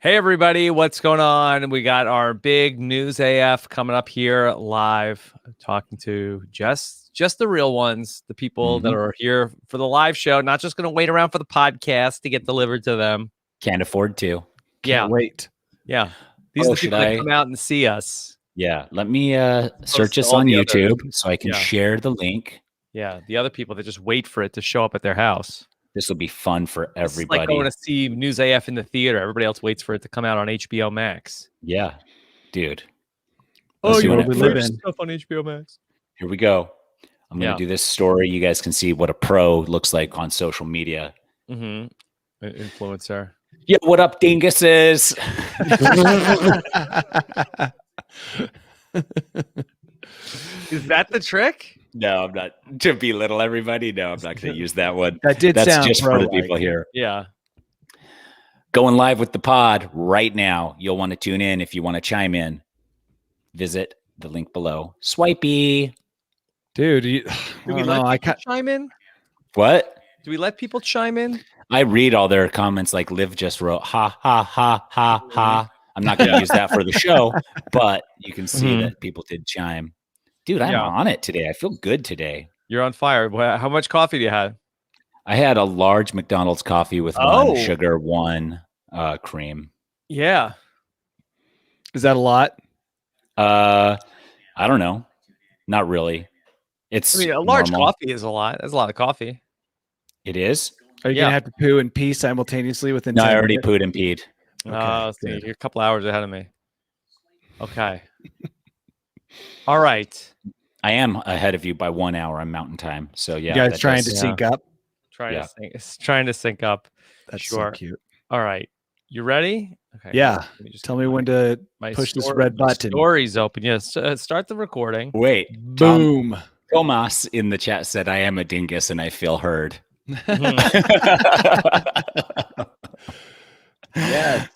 Hey everybody, what's going on? We got our big news AF coming up here live, talking to just the real ones, the people that are here for the live show, not just going to wait around for the podcast to get delivered to them. Can't afford to. Can't wait. Yeah. These are the people that come out and see us. Yeah. Let me search this on YouTube so I can share the link. Yeah. The other people that just wait for it to show up at their house. This will be fun for everybody. It's like going to see News AF in the theater. Everybody else waits for it to come out on HBO Max. Yeah, dude. Oh, you want to live in stuff on HBO Max. Here we go. I'm going to do this story. You guys can see what a pro looks like on social media. Influencer. Yeah, what up, dinguses? Is that the trick? No, I'm not. To belittle everybody, no, I'm not going to use that one. That's sound just for the people here. Yeah. Going live with the pod right now. You'll want to tune in if you want to chime in. Visit the link below. Swipey. Dude, I can't chime in. What? Do we let people chime in? I read all their comments like Liv just wrote, ha, ha, ha, ha, ha. I'm not going to use that for the show, but you can see that people did chime. Dude, I'm on it today. I feel good today. You're on fire. How much coffee do you have? I had a large McDonald's coffee with 1 sugar, 1 cream. Yeah. Is that a lot? I don't know. Not really. It's a large coffee is a lot. That's a lot of coffee. It is? Are you going to have to poo and pee simultaneously within 10 No, I already minutes? pooed and peed. Okay, see, you're a couple hours ahead of me. Okay. All right. I am ahead of you by 1 hour. I'm mountain time. So yeah. You guys trying to sync up? Trying to sync up. That's so cute. All right. You ready? Okay. Yeah. Tell me when to push this red button. Story's open. Yes. Start the recording. Wait. Boom. Tomas in the chat said, I am a dingus and I feel heard. Yeah.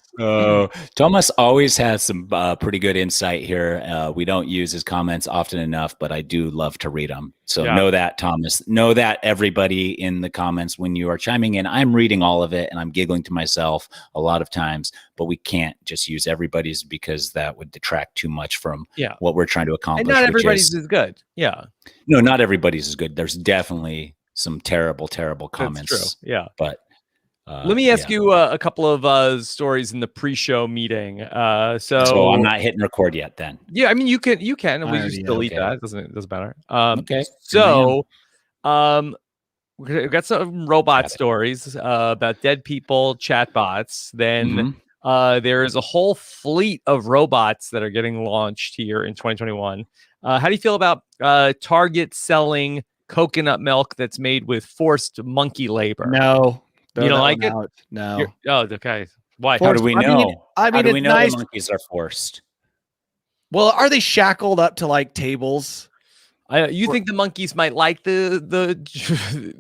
Thomas always has some pretty good insight here. We don't use his comments often enough, but I do love to read them. So know that, Thomas. Know that, everybody in the comments, when you are chiming in, I'm reading all of it and I'm giggling to myself a lot of times, but we can't just use everybody's because that would detract too much from what we're trying to accomplish. And not everybody's is good. Yeah. No, not everybody's is good. There's definitely some terrible comments. That's true. Yeah. But let me ask you a couple of stories in the pre-show meeting. So I'm not hitting record yet then. Yeah, I mean you can and we just delete that. It doesn't matter. Okay. So we've got some robot stories about dead people, chatbots. Then there is a whole fleet of robots that are getting launched here in 2021. How do you feel about Target selling coconut milk that's made with forced monkey labor? No. You don't like it? No. Okay. Why? How do we know? I mean, how do we know nice. the monkeys are forced? Well, are they shackled up to like tables? You think the monkeys might like the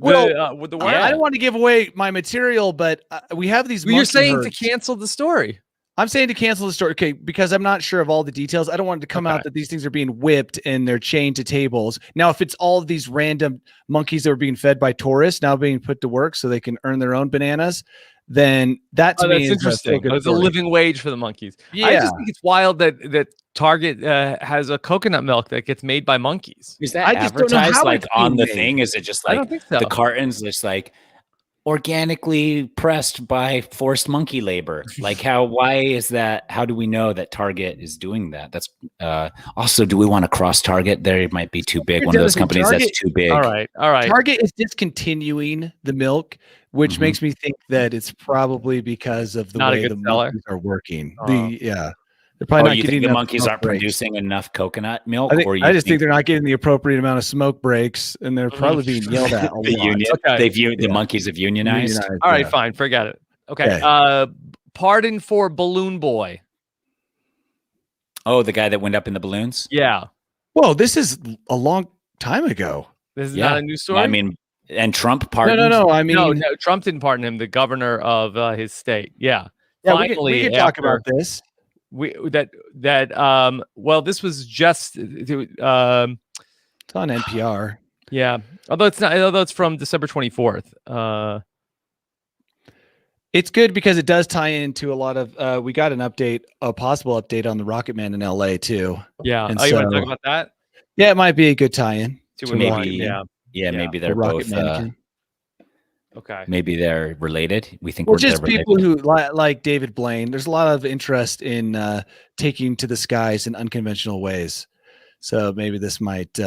I don't want to give away my material, but we have these. You're saying to cancel the story. I'm saying to cancel the story, okay, because I'm not sure of all the details. I don't want it to come out that these things are being whipped and they're chained to tables. Now, if it's all of these random monkeys that are being fed by tourists now being put to work so they can earn their own bananas, then that to me is interesting. It's a living wage for the monkeys. Yeah. I just think it's wild that Target has a coconut milk that gets made by monkeys. Is that advertised like on the thing? Is it just like I don't think so. The cartons just like organically pressed by forced monkey labor? Like why is that? How do we know that Target is doing that? That's also, do we want to cross Target? They might be too big. One of those companies that's too big. All right. Target is discontinuing the milk, which makes me think that it's probably because of the way the monkeys are working. They're probably not you getting think the monkeys aren't producing enough coconut milk? I just think they're not getting the appropriate amount of smoke breaks, and they're probably being yelled at a lot. The monkeys have unionized. All right, fine, forget it. Okay. Pardon for Balloon Boy. Oh, the guy that went up in the balloons? Yeah. Whoa, this is a long time ago. This is not a new story? I mean, and Trump pardoned? No. I mean, no, Trump didn't pardon him. The governor of his state. Yeah. Finally, we can talk about this. Well, this was just it's on NPR. Yeah, although it's from December 24th. It's good because it does tie into a lot of. We got a possible update on the Rocket Man in LA too. Yeah. And You want to talk about that? Yeah, it might be a good tie-in. To maybe, yeah. Maybe they're Rocket both. Mannequin. Okay. Maybe they're related. We think we're just people who like David Blaine. There's a lot of interest in taking to the skies in unconventional ways. So maybe this might.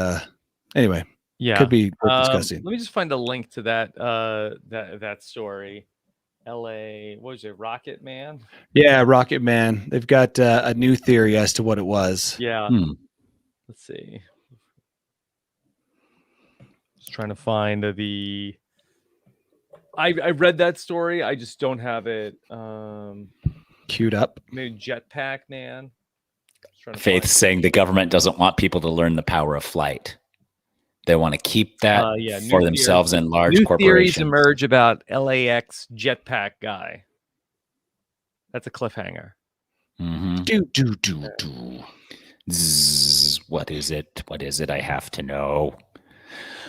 Anyway. Yeah. Could be worth discussing. Let me just find a link to that that story. LA, what was it? Rocket Man? Yeah, Rocket Man. They've got a new theory as to what it was. Yeah. Let's see. Just trying to find the. I read that story. I just don't have it queued up. Maybe Jetpack Man. Faith saying the government doesn't want people to learn the power of flight. They want to keep that for themselves and large corporations. Theories emerge about LAX jetpack guy. That's a cliffhanger. Zzz, what is it? What is it? I have to know.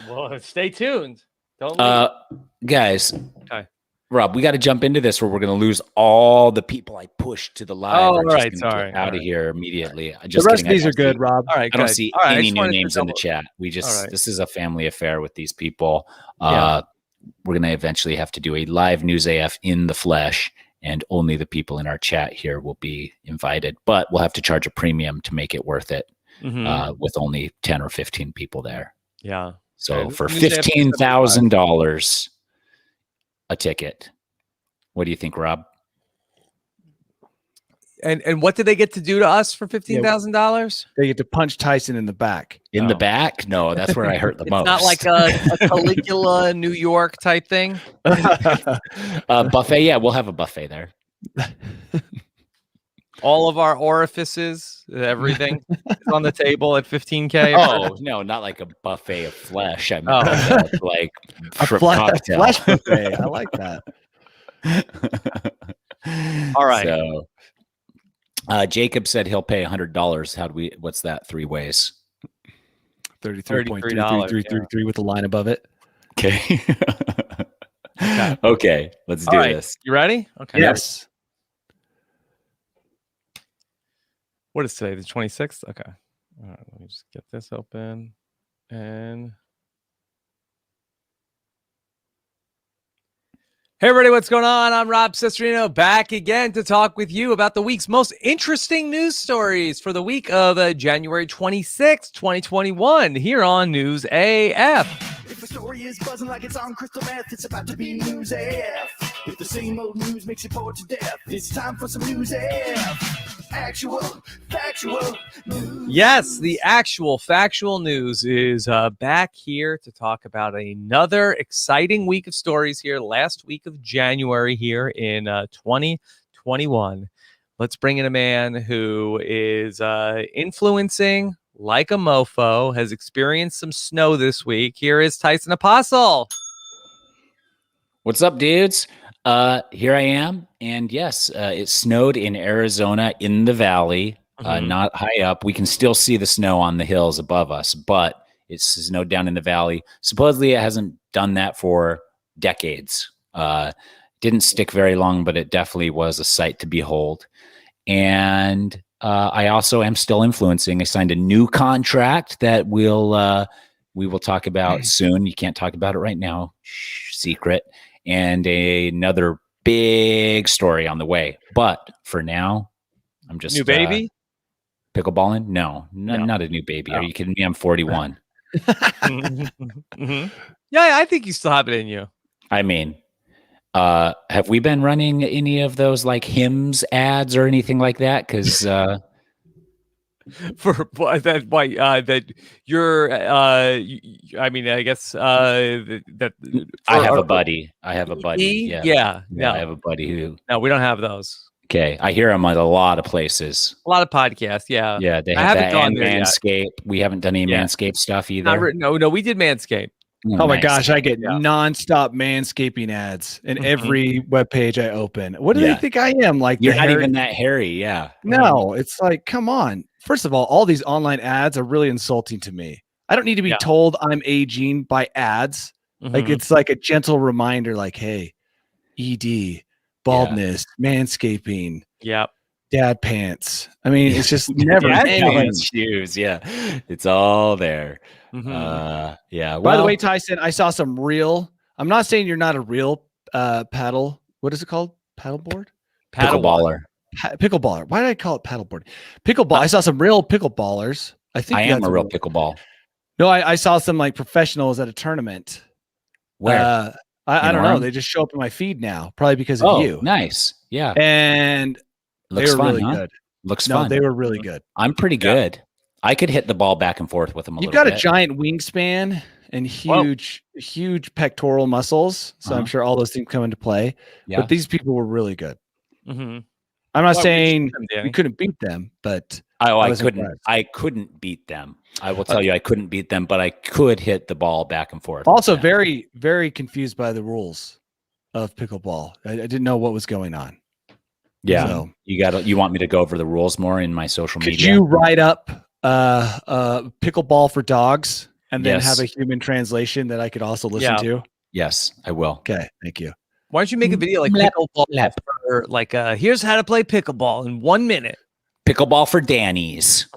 Well, stay tuned. Don't leave. Guys. Okay. Rob, we got to jump into this, or we're going to lose all the people I pushed to the live. Oh, right. Sorry. Out of here immediately. The rest of these are good, Rob. All right. I don't see any new names in the chat. We just this is a family affair with these people. We're going to eventually have to do a live news AF in the flesh, and only the people in our chat here will be invited. But we'll have to charge a premium to make it worth it with only 10 or 15 people there. Yeah. So for $15,000 a ticket. What do you think, Rob? And what did they get to do to us for $15,000? They get to punch Tyson in the back. In the back? No, that's where I hurt the most. Not like a Caligula New York type thing. Buffet, yeah, we'll have a buffet there. All of our orifices, everything is on the table at $15K. Oh no, not like a buffet of flesh. I mean, like a flesh buffet. I like that. All right. So, Jacob said he'll pay $100. What's that? 3 ways. $33.3333 with the line above it. Okay. Okay. Let's do this. You ready? Okay. Yes. What is today? The 26th? Okay. All right. Let me just get this open. And hey, everybody, what's going on? I'm Rob Cesternino, back again to talk with you about the week's most interesting news stories for the week of January 26th, 2021, here on News AF. If the story is buzzing like it's on crystal meth, it's about to be News AF. If the same old news makes you bored to death, it's time for some News AF. Actual, factual news. Yes, the actual factual news is back here to talk about another exciting week of stories here, last week of January here in 2021. Let's bring in a man who is influencing like a mofo, has experienced some snow this week. Here is Tyson Apostle. What's up, dudes? Here I am. And yes, it snowed in Arizona in the valley, not high up. We can still see the snow on the hills above us, but it's snowed down in the valley. Supposedly it hasn't done that for decades. Didn't stick very long, but it definitely was a sight to behold. And I also am still influencing. I signed a new contract that we will talk about soon. You can't talk about it right now. Shh, secret. And another big story on the way. But for now, I'm just new baby pickleballing. No, not a new baby. Are you kidding me? I'm 41. Yeah, I think you still have it in you. I mean, have we been running any of those like hymns ads or anything like that? Because for that you're I mean, I guess that I have a buddy. Yeah, no. I have a buddy who. No, we don't have those. Okay, I hear them at a lot of places. A lot of podcasts. Yeah, they have that and Manscaped. We haven't done any Manscaped stuff either. No, we did Manscaped. Oh my gosh, I get nonstop manscaping ads in every webpage I open. What do they think I am? Like, you're not even that hairy. Yeah. No, it's like, come on. First of all these online ads are really insulting to me. I don't need to be told I'm aging by ads. Like, it's like a gentle reminder, like, hey, ED, baldness, manscaping, Yep. dad pants. I mean, it's just never ending. Shoes. Yeah. It's all there. Yeah. By the way, Tyson, I saw some real, I'm not saying you're not a real paddle. What is it called? Paddleboard? Pickleballer. Pickleballer. Why did I call it paddleboard? Pickleball. I saw some real pickleballers. I think I am a real pickleball. No, I saw some like professionals at a tournament. Where? I don't know. They just show up in my feed now, probably because of you. Nice. Yeah. And looks they were fun, really good. Looks fun. They were really good. I'm pretty good. I could hit the ball back and forth with them a little bit. You've got a giant wingspan and huge pectoral muscles. So I'm sure all those things come into play. Yeah. But these people were really good. I'm not saying you couldn't beat them, but I couldn't. Impressed. I couldn't beat them. I will tell you, I couldn't beat them, but I could hit the ball back and forth. Also, very, very confused by the rules of pickleball. I didn't know what was going on. Yeah, so, you want me to go over the rules more in my social media? Could you write up pickleball for dogs and then have a human translation that I could also listen to? Yes, I will. Okay, thank you. Why don't you make a video like pickleball for like here's how to play pickleball in 1 minute. Pickleball for Danny's.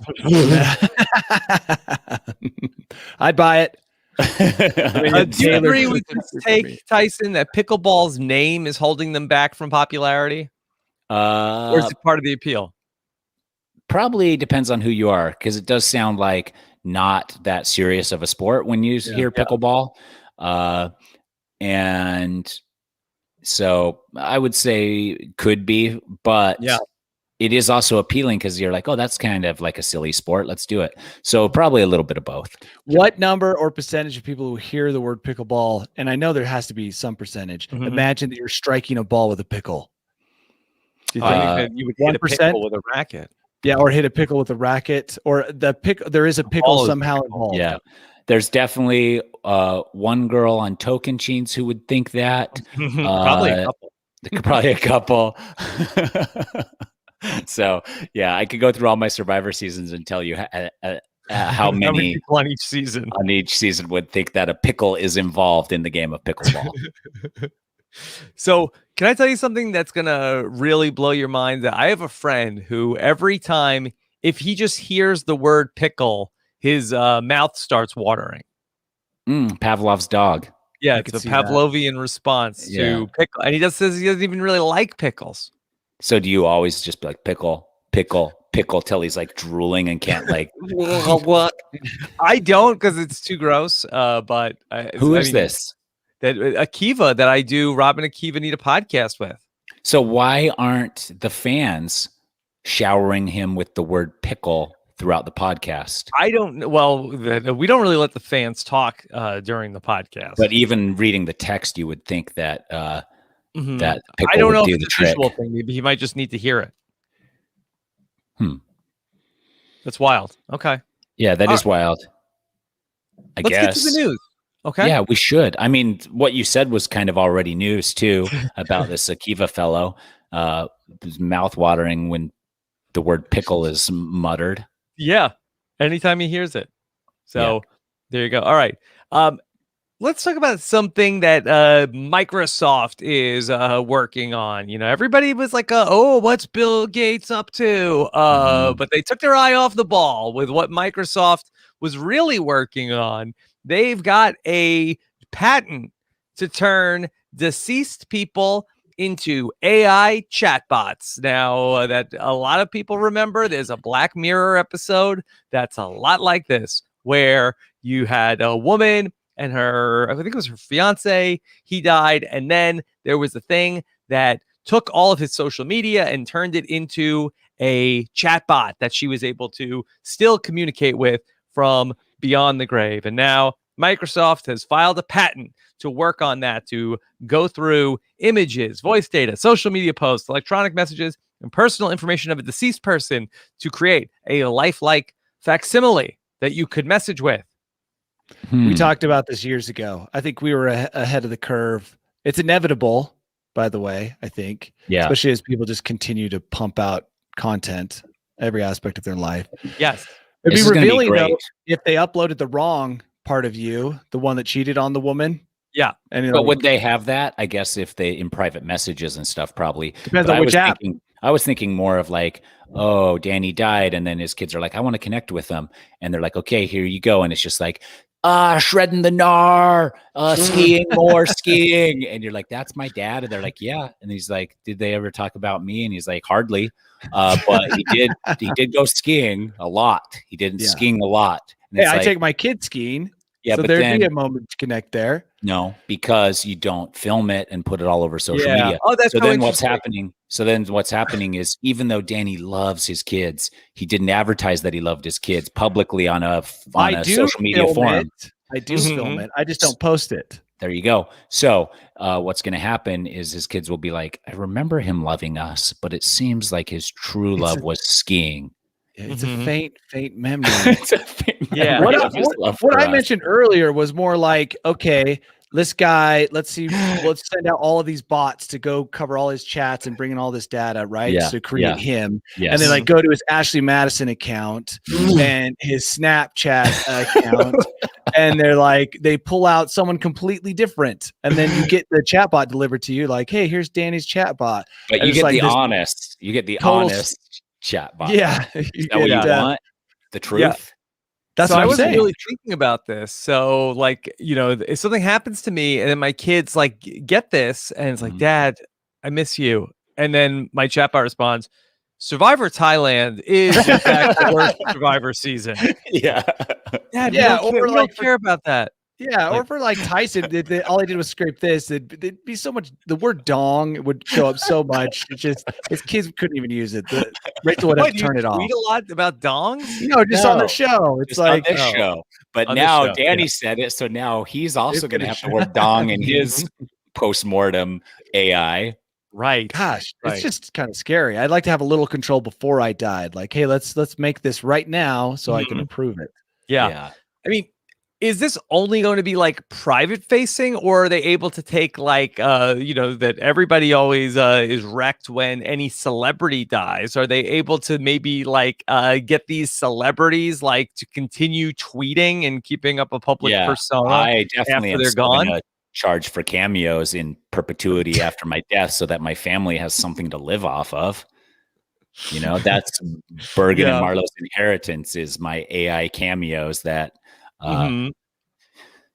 I'd buy it. Do you agree with this take, Tyson, that pickleball's name is holding them back from popularity? Or is it part of the appeal? Probably depends on who you are, because it does sound like not that serious of a sport when you hear pickleball. And so I would say could be, but it is also appealing because you're like, oh, that's kind of like a silly sport. Let's do it. So probably a little bit of both. What number or percentage of people who hear the word pickleball, and I know there has to be some percentage, imagine that you're striking a ball with a pickle? Do you think that you would hit a pickle with a racket? Yeah, or hit a pickle with a racket, or there is a pickle somehow involved. Yeah. There's definitely one girl on Token Cheens who would think that. Probably a couple. Probably a couple. So, yeah, I could go through all my Survivor seasons and tell you how many people on each season would think that a pickle is involved in the game of pickleball. So, can I tell you something that's going to really blow your mind? That I have a friend who every time, if he just hears the word pickle, his mouth starts watering. Pavlov's dog. Yeah, it's a Pavlovian response to pickle. And he just says he doesn't even really like pickles. So do you always just be like pickle, pickle, pickle till he's like drooling and can't like what? I don't, because it's too gross. But who is this? That Akiva that I do. Rob and Akiva need a podcast with. So why aren't the fans showering him with the word pickle throughout the podcast? I don't know. Well, we don't really let the fans talk during the podcast. But even reading the text, you would think that that pickle I don't know would do if it's the a trick. visual thing. Maybe he might just need to hear it. That's wild. Okay. Yeah, that is wild. Let's get to the news. Okay. Yeah, we should. I mean, what you said was kind of already news too about this Akiva fellow. His mouth watering when the word pickle is muttered. Yeah. Anytime he hears it. So there you go. All right. Let's talk about something that Microsoft is working on. You know, everybody was like, oh, what's Bill Gates up to? But they took their eye off the ball with what Microsoft was really working on. They've got a patent to turn deceased people into AI chatbots. Now, that a lot of people remember, there's a Black Mirror episode that's a lot like this, where you had a woman and her, I think it was her fiance, he died. And then there was a thing that took all of his social media and turned it into a chatbot that she was able to still communicate with from beyond the grave. And now Microsoft has filed a patent to work on that, to go through images, voice data, social media posts, electronic messages, and personal information of a deceased person to create a lifelike facsimile that you could message with. We talked about this years ago. I think we were ahead of the curve. It's inevitable, by the way, I think. Yeah. Especially as people just continue to pump out content, every aspect of their life. Yes. It'd be revealing, though, if they uploaded the wrong part of you, the one that cheated on the woman, Yeah. And but would they have that? I guess if they in private messages and stuff, probably depends but on which app. I was thinking more of like, oh, Danny died, and then his kids are like, I want to connect with him, and they're like, okay, here you go, and it's just like, shredding the gnar, skiing more, skiing, and you're like, that's my dad, and they're like, yeah, and he's like, did they ever talk about me? And he's like, hardly, but he did go skiing a lot. He did skiing a lot. And hey, I take my kids skiing. Yeah, so there'd be a moment to connect there. No, because you don't film it and put it all over social media. Oh, that's so then what's happening? So then what's happening is, even though Danny loves his kids, he didn't advertise that he loved his kids publicly on a social media forum. I do film it. I just don't post it. There you go. So what's going to happen is his kids will be like, I remember him loving us, but it seems like his true love was skiing. It's a faint memory. Yeah. What I mentioned earlier was more like, okay, this guy, let's send out all of these bots to go cover all his chats and bring in all this data, right? To create him. Yes. And then like go to his Ashley Madison account and his Snapchat account. And they're like, they pull out someone completely different. And then you get the chatbot delivered to you like, hey, here's Danny's chatbot. But and you get the honest chatbot. Yeah. Is that what you want? The truth? Yeah. That's so what I I'm was saying. really thinking about this. So like, if something happens to me and then my kids like get this and it's like, Dad, I miss you. And then my chatbot responds, Survivor Thailand is in fact the worst Survivor season. Yeah. Dad, we don't care about that. Yeah, or for like Tyson, all I did was scrape this. It'd be so much. The word "dong" would show up so much. It's just his kids couldn't even use it. Rachel would have to turn it off. Tweet a lot about dongs. Just on the show. It's like on this show. But now Danny said it, so now he's also going to have the word "dong" in his postmortem AI. Right. Gosh, it's just kind of scary. I'd like to have a little control before I died. Like, hey, let's make this right now so I can approve it. Yeah. I mean, is this only going to be like private facing, or are they able to take like, that everybody always is wrecked when any celebrity dies? Are they able to maybe like get these celebrities like to continue tweeting and keeping up a public persona? I definitely after they're gone. Charge for cameos in perpetuity after my death so that my family has something to live off of. That's Bergen and Marlowe's inheritance is my AI cameos that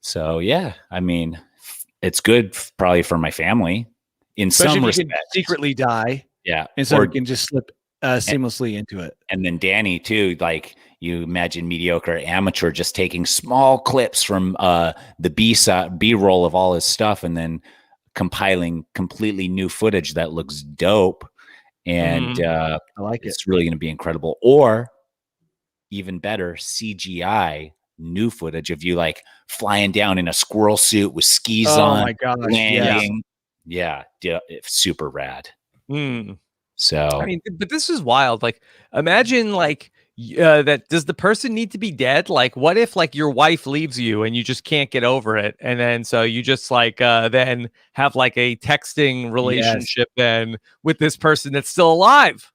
so I mean, it's good probably for my family in some respects. Secretly die. Yeah. And so we can just slip seamlessly into it. And then Danny too, like you imagine mediocre amateur just taking small clips from the B-roll of all his stuff and then compiling completely new footage that looks dope. And I like it. It's really going to be incredible. Or even better, CGI new footage of you like flying down in a squirrel suit with skis on. Oh my gosh. Landing. Yeah. Super rad. So I mean, but this is wild. Like, imagine like that. Does the person need to be dead? Like, what if like your wife leaves you and you just can't get over it, and then so you just like then have like a texting relationship then with this person that's still alive?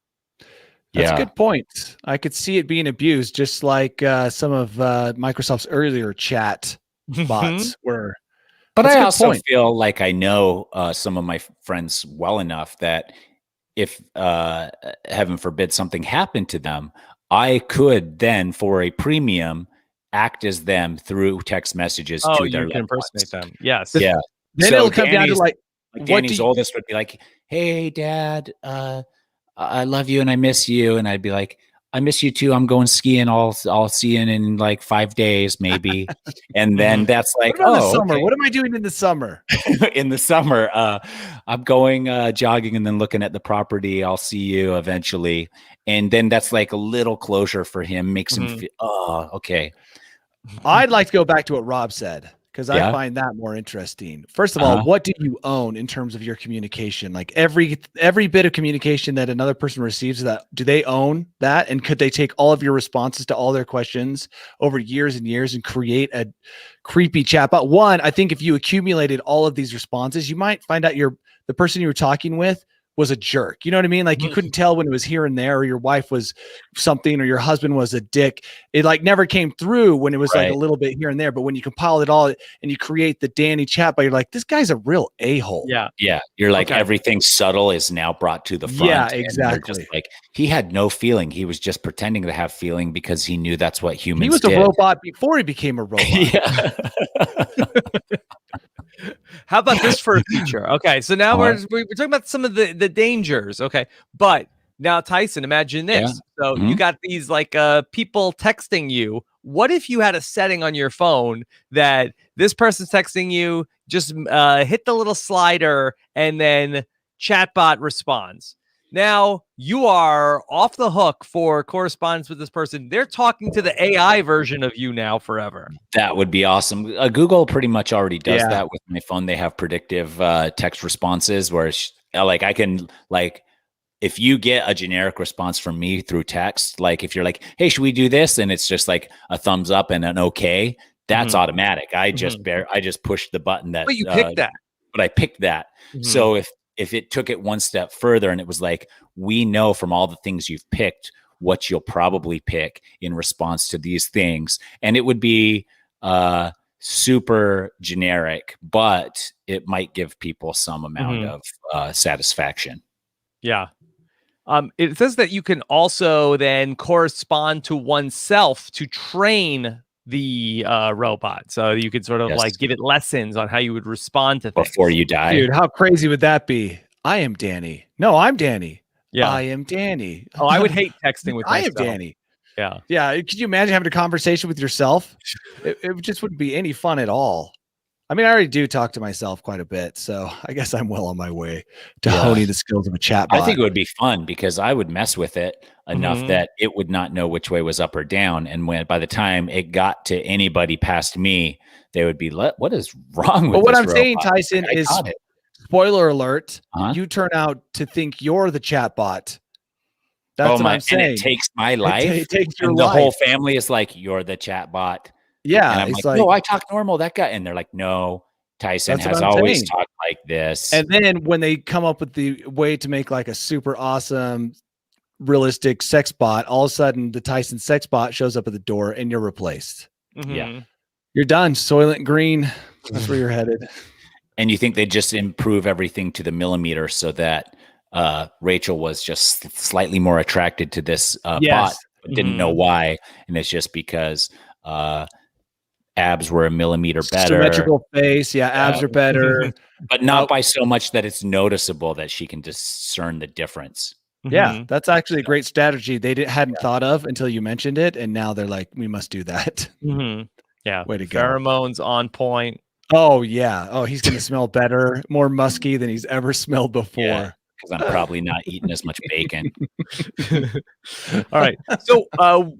That's a good point. I could see it being abused, just like some of Microsoft's earlier chat bots were. But I also feel like I know some of my friends well enough that if heaven forbid something happened to them, I could then for a premium act as them through text messages to their loved impersonate ones. them. Yes. Yeah. Then it'll come down to like Danny's oldest would be like, hey Dad, I love you and I miss you. And I'd be like, I miss you too. I'm going skiing. I'll see you in like 5 days, maybe. And then that's like, summer. Okay. What am I doing in the summer? In the summer, I'm going jogging and then looking at the property. I'll see you eventually. And then that's like a little closure for him. Makes him feel, okay. I'd like to go back to what Rob said, because I find that more interesting. First of all, what do you own in terms of your communication? Like every bit of communication that another person receives, do they own that? And could they take all of your responses to all their questions over years and years and create a creepy chatbot? One, I think if you accumulated all of these responses, you might find out the person you were talking with was a jerk. You know what I mean? Like you couldn't tell when it was here and there, or your wife was something, or your husband was a dick. It like never came through when it was like a little bit here and there. But when you compile it all and you create the Danny chatbot, you're like, this guy's a real a-hole. Yeah. Yeah. You're like, everything subtle is now brought to the front. Yeah, exactly. Just like, he had no feeling. He was just pretending to have feeling because he knew that's what humans did. He was a robot before he became a robot. Yeah. How about this for a feature? Okay, so now we're talking about some of the dangers. Okay, but now Tyson, imagine this. Yeah. So you got these like people texting you. What if you had a setting on your phone that this person's texting you, just hit the little slider and then chatbot responds? Now you are off the hook for correspondence with this person. They're talking to the AI version of you now forever. That would be awesome. Google pretty much already does that with my phone. They have predictive text responses where like I can like, if you get a generic response from me through text, like if you're like, hey, should we do this? And it's just like a thumbs up and an okay, that's automatic. I just pushed the button that. But you picked that. But I picked that. So if it took it one step further and it was like, we know from all the things you've picked what you'll probably pick in response to these things. And it would be super generic, but it might give people some amount of satisfaction. Yeah. It says that you can also then correspond to oneself to train the robot. So you could sort of like give it lessons on how you would respond to things before you die. Dude, how crazy would that be? I am Danny. No, I'm Danny. Yeah. I am Danny. Oh, I would hate texting with myself. I am Danny. Yeah. Yeah. Could you imagine having a conversation with yourself? It just wouldn't be any fun at all. I mean, I already do talk to myself quite a bit, so I guess I'm well on my way to honing the skills of a chatbot. I think it would be fun because I would mess with it enough that it would not know which way was up or down. And by the time it got to anybody past me, they would be, what is wrong with this what I'm robot? saying, Tyson, is spoiler alert, you turn out to think you're the chatbot. That's what I'm saying. And it takes my life. It takes your and life. The whole family is like, you're the chatbot. Yeah. And I'm like, no, I talk normal, that guy. And they're like, no, Tyson has always talked like this. And then when they come up with the way to make like a super awesome, realistic sex bot, all of a sudden the Tyson sex bot shows up at the door and you're replaced. Yeah. You're done. Soylent Green. That's where you're headed. And you think they just improve everything to the millimeter so that Rachel was just slightly more attracted to this bot, but didn't know why. And it's just because abs were a millimeter better. Symmetrical face. Yeah, abs are better. But not by so much that it's noticeable that she can discern the difference. Yeah, that's actually a great strategy they hadn't thought of until you mentioned it. And now they're like, we must do that. Yeah. Way to go. Pheromones on point. Oh, yeah. Oh, he's going to smell better, more musky than he's ever smelled before. Yeah. Because I'm probably not eating as much bacon. All right. So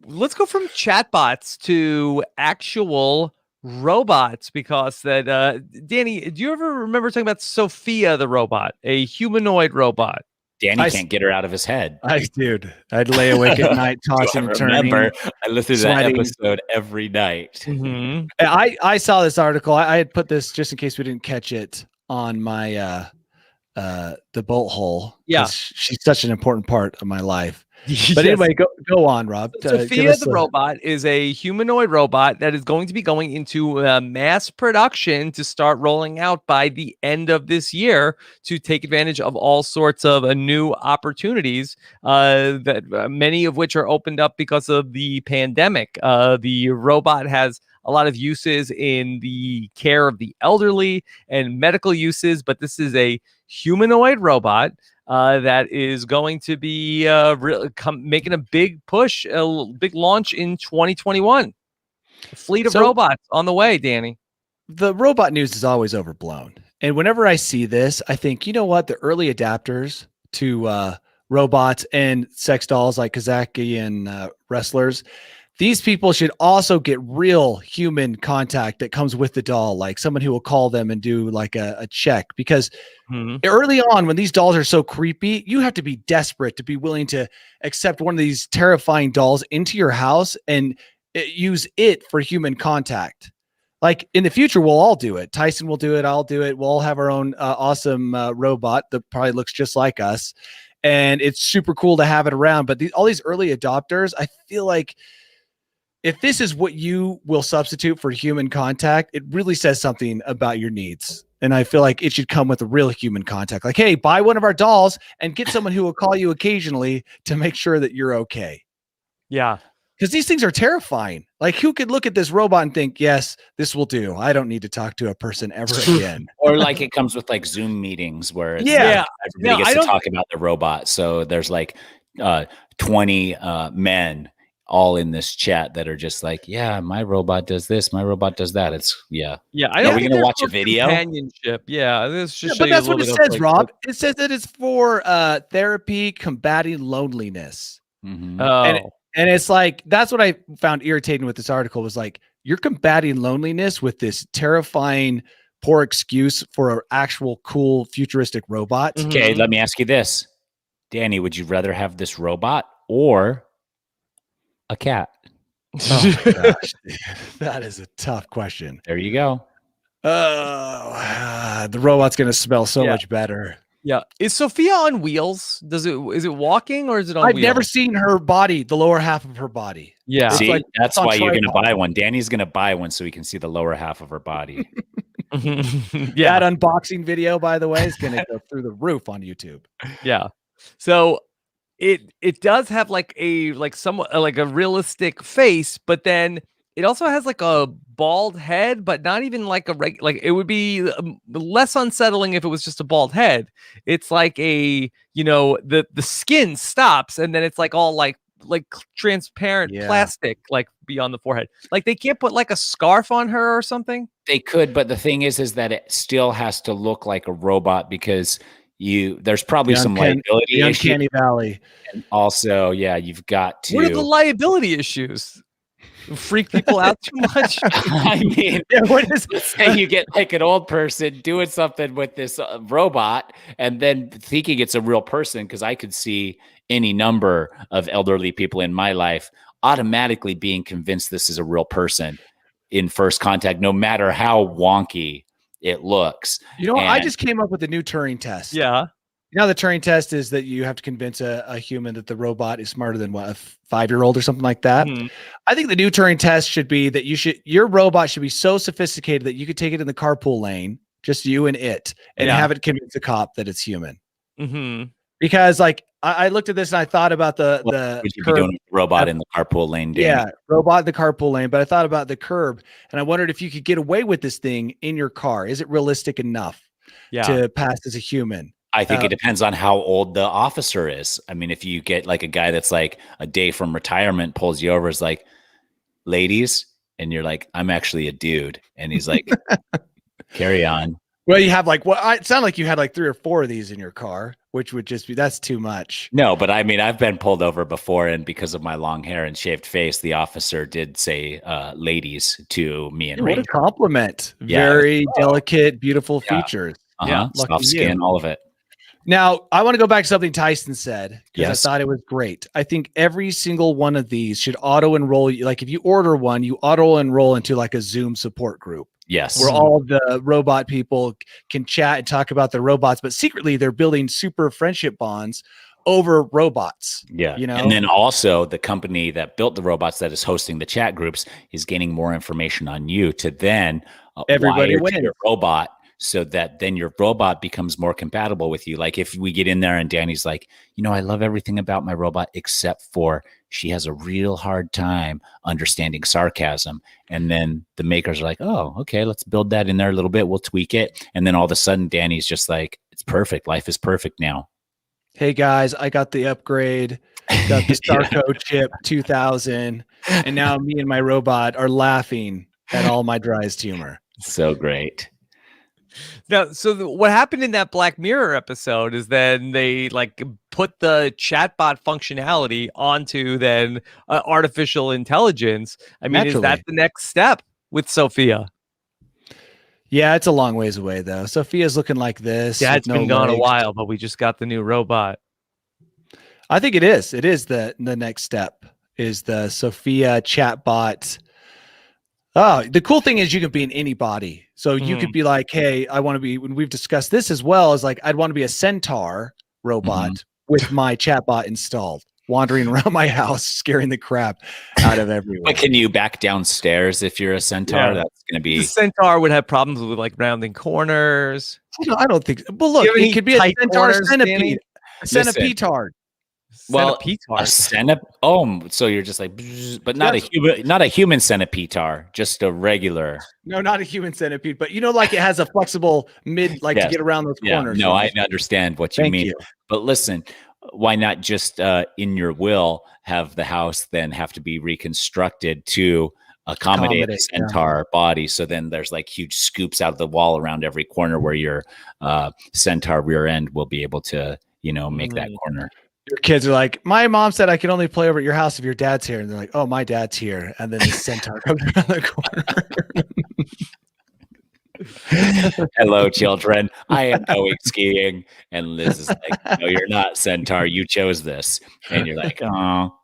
let's go from chatbots to actual robots, because Danny, do you ever remember talking about Sophia the robot, a humanoid robot? Danny can't get her out of his head. Dude, I'd lay awake at night tossing and turning. I listen to that episode every night. I saw this article. I had put this just in case we didn't catch it on my the bolt hole. Yeah, she's such an important part of my life. But anyway, go on, Rob. Sophia the robot is a humanoid robot that is going to be going into mass production to start rolling out by the end of this year to take advantage of all sorts of new opportunities that many of which are opened up because of the pandemic. The robot has a lot of uses in the care of the elderly and medical uses, but this is a humanoid robot that is going to be making a big push, a big launch in 2021. A fleet of robots on the way, Danny. The robot news is always overblown. And whenever I see this, I think, you know what? The early adapters to robots and sex dolls like Kazaki and wrestlers, these people should also get real human contact that comes with the doll, like someone who will call them and do like a check. Because early on, when these dolls are so creepy, you have to be desperate to be willing to accept one of these terrifying dolls into your house and use it for human contact. like in the future, we'll all do it. Tyson will do it. I'll do it. We'll all have our own awesome robot that probably looks just like us. And it's super cool to have it around. But all these early adopters, I feel like if this is what you will substitute for human contact, it really says something about your needs. And I feel like it should come with a real human contact. Like, hey, buy one of our dolls and get someone who will call you occasionally to make sure that you're okay. Yeah. Because these things are terrifying. Like, who could look at this robot and think, yes, this will do. I don't need to talk to a person ever again. Or like it comes with like Zoom meetings where it's Yeah. like everybody gets to talk about the robot. So there's like 20 men all in this chat that are just like, yeah, my robot does this, my robot does that. It's Yeah. Are we gonna watch a video? Companionship. Yeah. This just But that's what it says, Rob. It says that it's for therapy, combating loneliness. Mm-hmm. Oh. And it's like, that's what I found irritating with this article was like, you're combating loneliness with this terrifying, poor excuse for an actual cool futuristic robot. Mhm. Okay, let me ask you this. Danny, would you rather have this robot or a cat? Oh my gosh, dude. That is a tough question. There you go. The robot's going to smell so much better. Yeah. Is Sophia on wheels? Is it walking or is it on I've wheels? never seen her body, the lower half of her body. Yeah. See, like- that's it's on why you're going to tripod. buy one. Danny's going to buy one so he can see the lower half of her body. Yeah. That unboxing video, by the way, is going to go through the roof on YouTube. Yeah. So it does have like somewhat like a realistic face, but then it also has like a bald head, but not even like like it would be less unsettling if it was just a bald head. It's like the skin stops and then it's like all like transparent plastic like beyond the forehead. Like they can't put like a scarf on her or something. They could, but the thing is that it still has to look like a robot because there's probably some liability the issues. Uncanny Valley. And also, you've got to. What are the liability issues? Freak people out too much? I mean, let's say you get like an old person doing something with this robot and then thinking it's a real person, because I could see any number of elderly people in my life automatically being convinced this is a real person in first contact, no matter how wonky it looks. I just came up with a new Turing test. Yeah. The Turing test is that you have to convince a human that the robot is smarter than a 5-year-old or something like that. Mhm. I think the new Turing test should be that your robot should be so sophisticated that you could take it in the carpool lane, just you and it, and have it convince a cop that it's human. Mm-hmm. Because like I looked at this and I thought about the would you be doing with the robot in the carpool lane, Danny? Yeah, robot in the carpool lane. But I thought about the curb and I wondered if you could get away with this thing in your car. Is it realistic enough to pass as a human? I think it depends on how old the officer is. I mean, if you get like a guy that's like a day from retirement, pulls you over, is like, ladies, and you're like, I'm actually a dude. And he's like, carry on. Well, you have like, it sounded like you had like 3 or 4 of these in your car, which would just be, that's too much. No, but I mean, I've been pulled over before, and because of my long hair and shaved face, the officer did say ladies to me and What Ranger. a compliment. Yeah. Very delicate, beautiful features. Yeah, soft skin, all of it. Now, I want to go back to something Tyson said, because Yes. I thought it was great. I think every single one of these should auto-enroll you. Like if you order one, you auto-enroll into like a Zoom support group. Yes. Where all of the robot people can chat and talk about their robots, but secretly they're building super friendship bonds over robots. Yeah. You know? And then also the company that built the robots that is hosting the chat groups is gaining more information on you to then everybody wire to wins. your robot, so that then your robot becomes more compatible with you. Like if we get in there and Danny's like, I love everything about my robot except for she has a real hard time understanding sarcasm. And then the makers are like, oh, okay, let's build that in there a little bit. We'll tweak it. And then all of a sudden Danny's just like, it's perfect. Life is perfect now. Hey guys, I got the upgrade, got the Starco chip 2000. And now me and my robot are laughing at all my dryest humor. So great. Now, so what happened in that Black Mirror episode is then they like put the chatbot functionality onto then artificial intelligence. I mean, is that the next step with Sophia? Yeah, it's a long ways away though. Sophia's looking like this. Yeah, it's been gone a while, but we just got the new robot. I think it is. It is the next step is the Sophia chatbot. Oh, the cool thing is you can be in any body. So you could be like, hey, I want to be, when we've discussed this as well, is like, I'd want to be a centaur robot with my chatbot installed, wandering around my house, scaring the crap out of everyone. But can you back downstairs if you're a centaur? Yeah. That's going to be. The centaur would have problems with like rounding corners. I don't think. Well, look, it could be a centaur centipede. A centipede-tard. Well, a so you're just like, but not a human centipede-tar, just a regular. No, not a human centipede, but like it has a flexible mid, to get around those corners. No, I understand what you mean. But listen, why not just in your will have the house then have to be reconstructed to accommodate a centaur body? So then there's like huge scoops out of the wall around every corner where your centaur rear end will be able to, make that corner. Your kids are like, my mom said I can only play over at your house if your dad's here. And they're like, oh, my dad's here. And then the centaur comes around the corner. Hello, children. I am going skiing. And Liz is like, no, you're not, centaur. You chose this. And you're like, oh.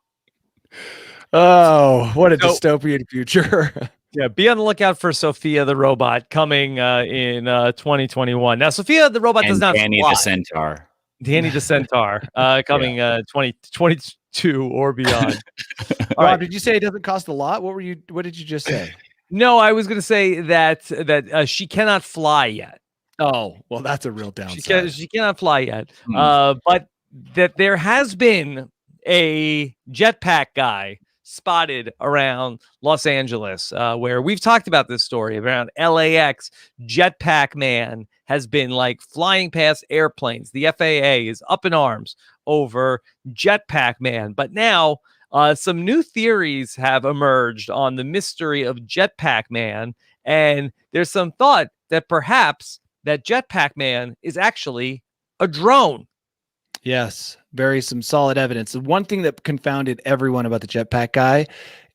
Oh, what a dystopian future. Yeah, be on the lookout for Sophia the robot coming in 2021. Now, Sophia the robot does not Danny fly. the centaur. Danny the Centaur coming 2022 or beyond. All right. Did you say it doesn't cost a lot? What did you just say? No, I was going to say that she cannot fly yet. Oh, well, that's a real downside. She cannot fly yet. But that there has been a jetpack guy spotted around Los Angeles, where we've talked about this story around LAX. Jetpack Man has been like flying past airplanes. The FAA is up in arms over Jetpack Man. But now some new theories have emerged on the mystery of Jetpack Man. And there's some thought that perhaps that Jetpack Man is actually a drone. Yes, some solid evidence. The one thing that confounded everyone about the jetpack guy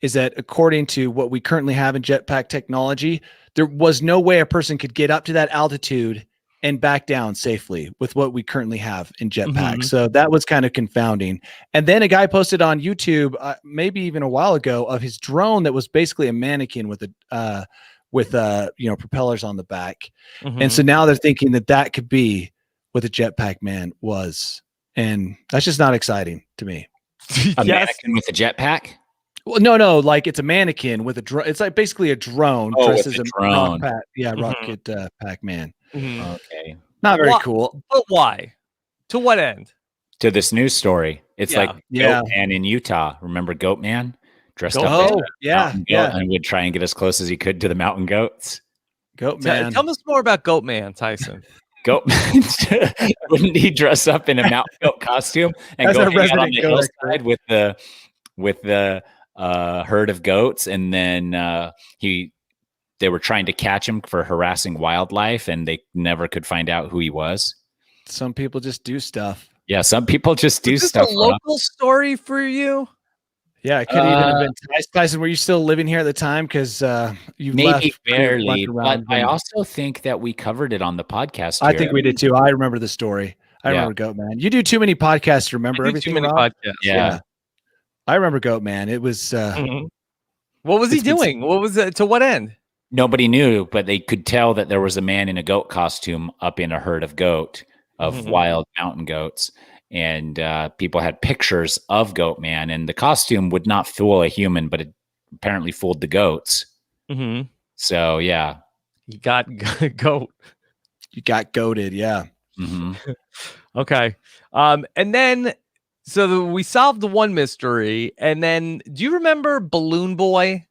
is that according to what we currently have in jetpack technology, there was no way a person could get up to that altitude and back down safely with what we currently have in jetpack. So that was kind of confounding. And then a guy posted on YouTube, maybe even a while ago, of his drone that was basically a mannequin with propellers on the back. And so now they're thinking that could be what the Jetpack Man was. And that's just not exciting to me. A mannequin with a jetpack? Well, no, like it's a mannequin with a drone. It's like basically a drone dressed as a drone. Rocket Pac-Man. Okay. Not very cool. But why? To what end? To this news story. It's like Goat Man in Utah. Remember Goat Man? Dressed up as a mountain goat and would try and get as close as he could to the mountain goats. Goat Man. Tell us more about Goat Man, Tyson. Goat Man. Wouldn't he dress up in a mountain goat costume and go hang out on the hillside with the herd of goats? And then they were trying to catch him for harassing wildlife, and they never could find out who he was. Some people just do stuff. Yeah, some people just do stuff. Is this a local story for you? Yeah, it could even have been Tyson. Were you still living here at the time? Because you maybe barely. But I also think that we covered it on the podcast. I think we did too. I remember the story. I remember Goat Man. You do too many podcasts to remember everything. Too many podcasts. Yeah. I remember Goat Man. It was. What was he doing? What was it? To what end? Nobody knew, but they could tell that there was a man in a goat costume up in a herd of wild mountain goats. And people had pictures of Goat Man, and the costume would not fool a human, but it apparently fooled the goats. So, yeah. You got goat. You got goated, yeah. Okay. And then, we solved the one mystery, and then, do you remember Balloon Boy?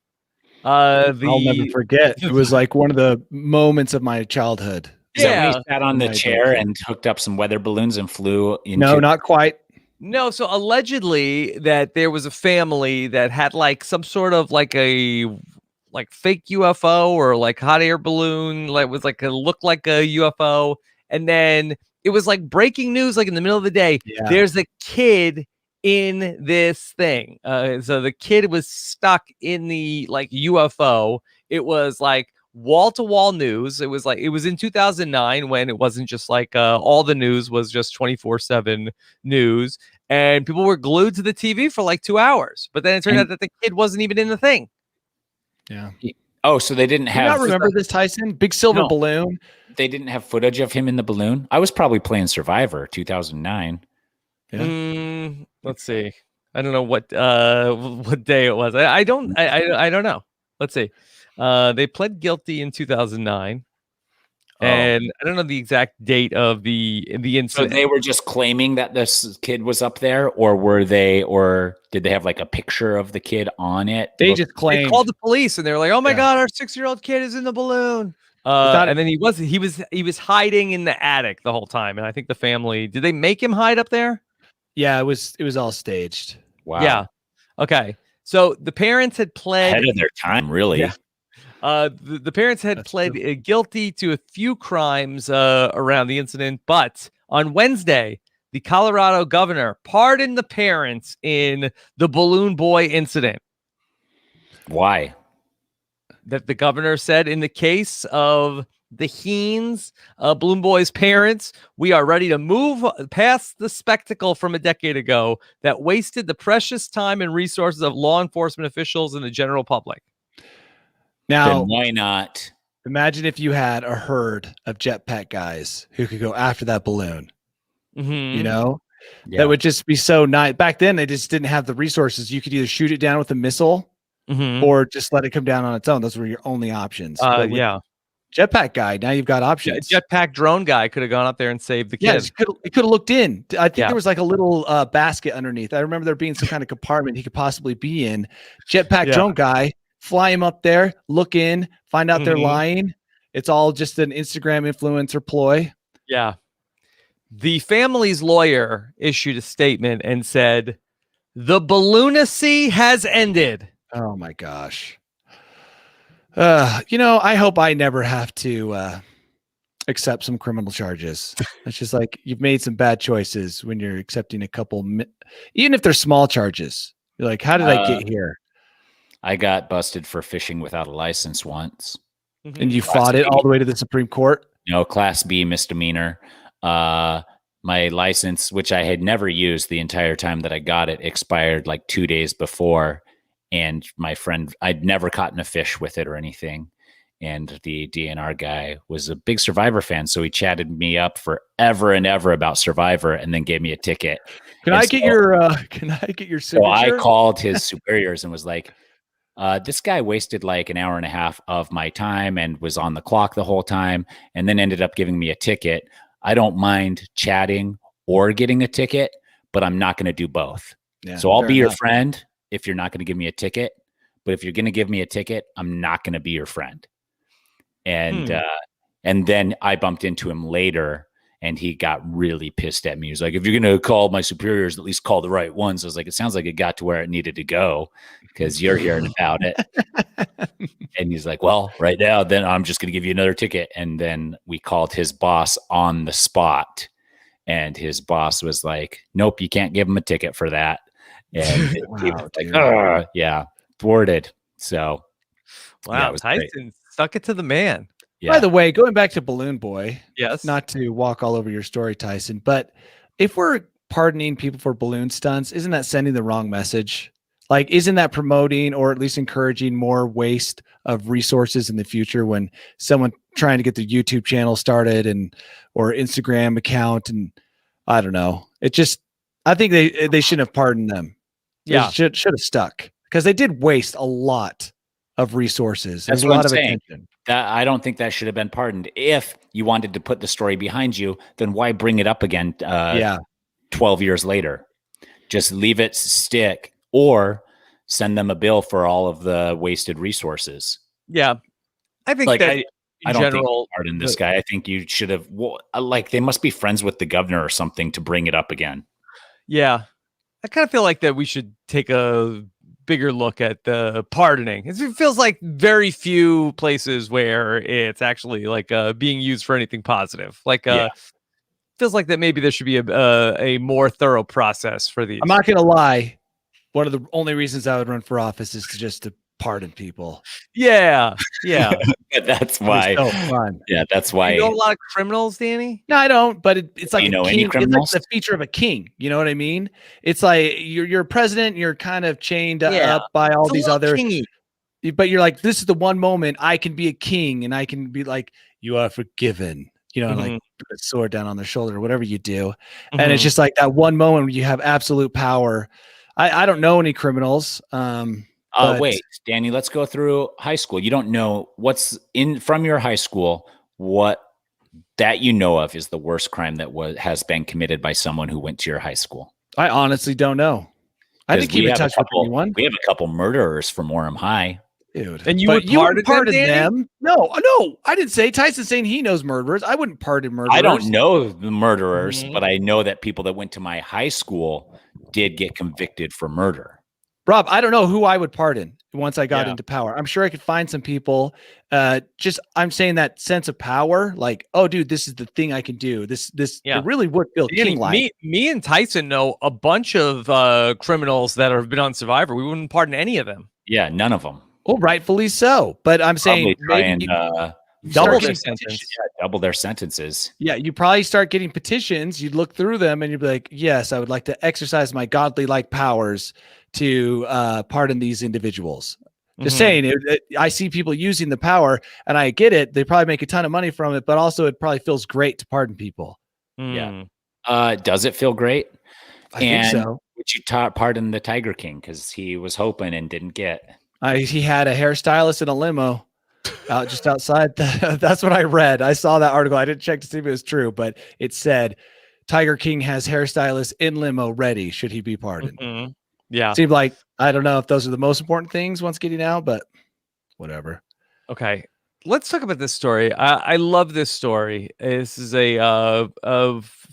I'll never forget. It was like one of the moments of my childhood. Yeah, he sat on the chair and hooked up some weather balloons and flew into... No, not quite. No, so allegedly that there was a family that had like some sort of like a fake UFO or like hot air balloon, like was like looked like a UFO, and then it was like breaking news, like in the middle of the day. Yeah. There's a kid in this thing. So the kid was stuck in the like UFO. It was like wall-to-wall news. It was in 2009 when it wasn't just like all the news was just 24/7 news, and people were glued to the TV for like 2 hours. But then it turned out that the kid wasn't even in the thing. Yeah. Oh, so they didn't Do you have. not remember this, Tyson? Big silver balloon. They didn't have footage of him in the balloon. I was probably playing Survivor 2009. Yeah. Let's see. I don't know what day it was. I don't know. Let's see. They pled guilty in 2009. And I don't know the exact date of the incident. So they were just claiming that this kid was up there, or did they have like a picture of the kid on it? They just claimed. They called the police and they were like, "Oh my God, our 6-year-old kid is in the balloon." And then he was hiding in the attic the whole time. And I think the family, did they make him hide up there? Yeah, it was all staged. Wow. Yeah. Okay. So the parents had pled ahead of their time, really. Yeah. The parents had pled guilty to a few crimes around the incident, but on Wednesday, the Colorado governor pardoned the parents in the Balloon Boy incident. Why? That the governor said, in the case of the Heens, Balloon Boy's parents, we are ready to move past the spectacle from a decade ago that wasted the precious time and resources of law enforcement officials and the general public. Now, then why not? Imagine if you had a herd of jetpack guys who could go after that balloon. You know, that would just be so nice. Back then, they just didn't have the resources. You could either shoot it down with a missile or just let it come down on its own. Those were your only options. Jetpack guy. Now you've got options. Jetpack drone guy could have gone up there and saved the kid. Yeah, he could have looked in. I think there was like a little basket underneath. I remember there being some kind of compartment he could possibly be in. Jetpack drone guy. Fly him up there, look in, find out they're lying. It's all just an Instagram influencer ploy. Yeah. The family's lawyer issued a statement and said, "The balloonacy has ended." Oh my gosh. I hope I never have to accept some criminal charges. It's just like you've made some bad choices when you're accepting a couple, even if they're small charges. You're like, how did I get here? I got busted for fishing without a license once. And you fought it all the way to the Supreme Court? Class B misdemeanor. My license, which I had never used the entire time that I got it, expired like 2 days before. And my friend, I'd never caught a fish with it or anything. And the DNR guy was a big Survivor fan. So he chatted me up forever and ever about Survivor and then gave me a ticket. Can I get your signature? So I called his superiors and was like, this guy wasted like an hour and a half of my time and was on the clock the whole time and then ended up giving me a ticket. I don't mind chatting or getting a ticket, but I'm not going to do both. Yeah, so I'll be your friend if you're not going to give me a ticket. But if you're going to give me a ticket, I'm not going to be your friend. And then I bumped into him later and he got really pissed at me. He was like, if you're going to call my superiors, at least call the right ones. I was like, it sounds like it got to where it needed to go because you're hearing about it. And he's like, well, right now, then I'm just going to give you another ticket. And then we called his boss on the spot. And his boss was like, nope, you can't give him a ticket for that. And thwarted. So, wow, Tyson stuck it to the man. Yeah. By the way, going back to Balloon Boy, yes, not to walk all over your story, Tyson, but if we're pardoning people for balloon stunts, isn't that sending the wrong message? Like, isn't that promoting or at least encouraging more waste of resources in the future when someone trying to get their YouTube channel started or Instagram account? And I don't know. I think they shouldn't have pardoned them. Yeah. Should have stuck because they did waste a lot of resources. That's a lot of attention. That I don't think that should have been pardoned. If you wanted to put the story behind you, then why bring it up again 12 years later? Just leave it stick or send them a bill for all of the wasted resources. Yeah. I think I don't think pardon this guy. I think you should have they must be friends with the governor or something to bring it up again. Yeah. I kind of feel like that we should take a bigger look at the pardoning. It feels like very few places where it's actually like being used for anything positive. Like feels like that maybe there should be a more thorough process for these. I'm not gonna lie. One of the only reasons I would run for office is to pardon people. Yeah. That's why. So fun. Yeah, that's why. You know a lot of criminals, Danny? No, I don't. But it's like any criminals? It's like the feature of a king. You know what I mean? It's like you're a president. You're kind of chained up by all these other. Kingy. but you're like, this is the one moment I can be a king and I can be like, you are forgiven, like put a sword down on their shoulder or whatever you do. And it's just like that one moment where you have absolute power. I don't know any criminals. Wait, Danny, let's go through high school. You don't know what's from your high school, what that you know of is the worst crime that has been committed by someone who went to your high school. I honestly don't know. I didn't keep in touch with anyone. We have a couple murderers from Orem High. Dude. And you would pardon them? No, I didn't say. Tyson's saying he knows murderers. I wouldn't pardon murderers. I don't know the murderers, but I know that people that went to my high school did get convicted for murder. Rob, I don't know who I would pardon once I got into power. I'm sure I could find some people. I'm saying that sense of power, like, oh, dude, this is the thing I can do. It really would feel king-like. Me and Tyson know a bunch of criminals that have been on Survivor. We wouldn't pardon any of them. Yeah, none of them. Well, rightfully so. But I'm saying double their sentence. Double their sentences. Yeah, you probably start getting petitions. You'd look through them and you'd be like, yes, I would like to exercise my godly-like powers to pardon these individuals. Just saying, I see people using the power and I get it. They probably make a ton of money from it, but also it probably feels great to pardon people. Yeah. Does it feel great? I think so. Would you pardon the Tiger King because he was hoping and didn't get? He had a hairstylist in a limo out just outside. That's what I read. I saw that article. I didn't check to see if it was true, but it said Tiger King has hairstylist in limo ready should he be pardoned. Yeah. Seemed like, I don't know if those are the most important things once getting out, but whatever. Okay. Let's talk about this story. I love this story. This is a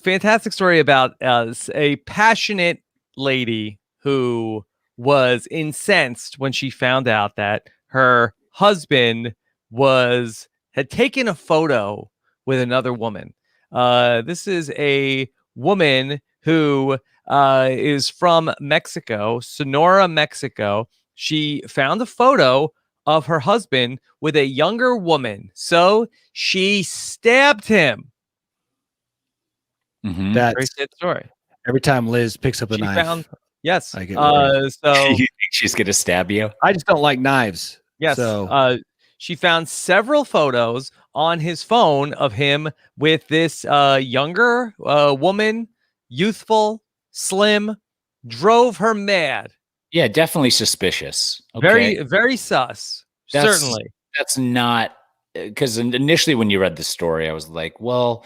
fantastic story about a passionate lady who was incensed when she found out that her husband had taken a photo with another woman. This is a woman who is from Mexico, Sonora, Mexico. She found a photo of her husband with a younger woman, so she stabbed him. That's very sad story. Every time Liz picks up a knife. Yes. I get so you think she's gonna stab you? I just don't like knives. Yes. So she found several photos on his phone of him with this younger woman, youthful, slim, drove her mad. Yeah, definitely suspicious. Okay. Very, very sus. Certainly. That's not because initially when you read the story, I was like, well,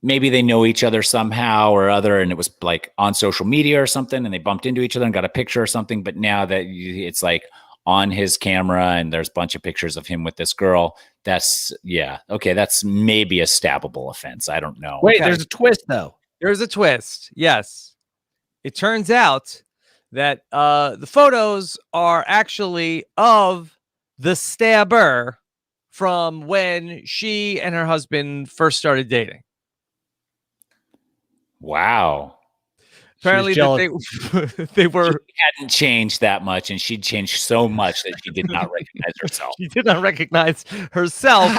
maybe they know each other somehow or other, and it was like on social media or something, and they bumped into each other and got a picture or something. But now that it's like on his camera and there's a bunch of pictures of him with this girl, that's maybe a stabbable offense. I don't know. Wait, there's a twist though. There's a twist. Yes. It turns out that the photos are actually of the stabber from when she and her husband first started dating. Wow. Apparently they were she hadn't changed that much, and she'd changed so much that she did not recognize herself. She did not recognize herself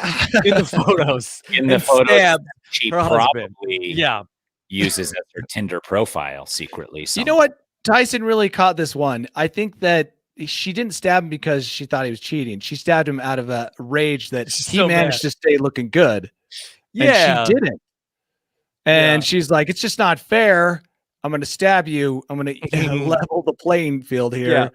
in the photos. In the photos, she probably yeah. uses as her Tinder profile secretly. You know what? Tyson really caught this one. I think that she didn't stab him because she thought he was cheating. She stabbed him out of a rage that he managed to stay looking good. Yeah. And she didn't. And she's like, it's just not fair. I'm going to stab you. I'm going to level the playing field here.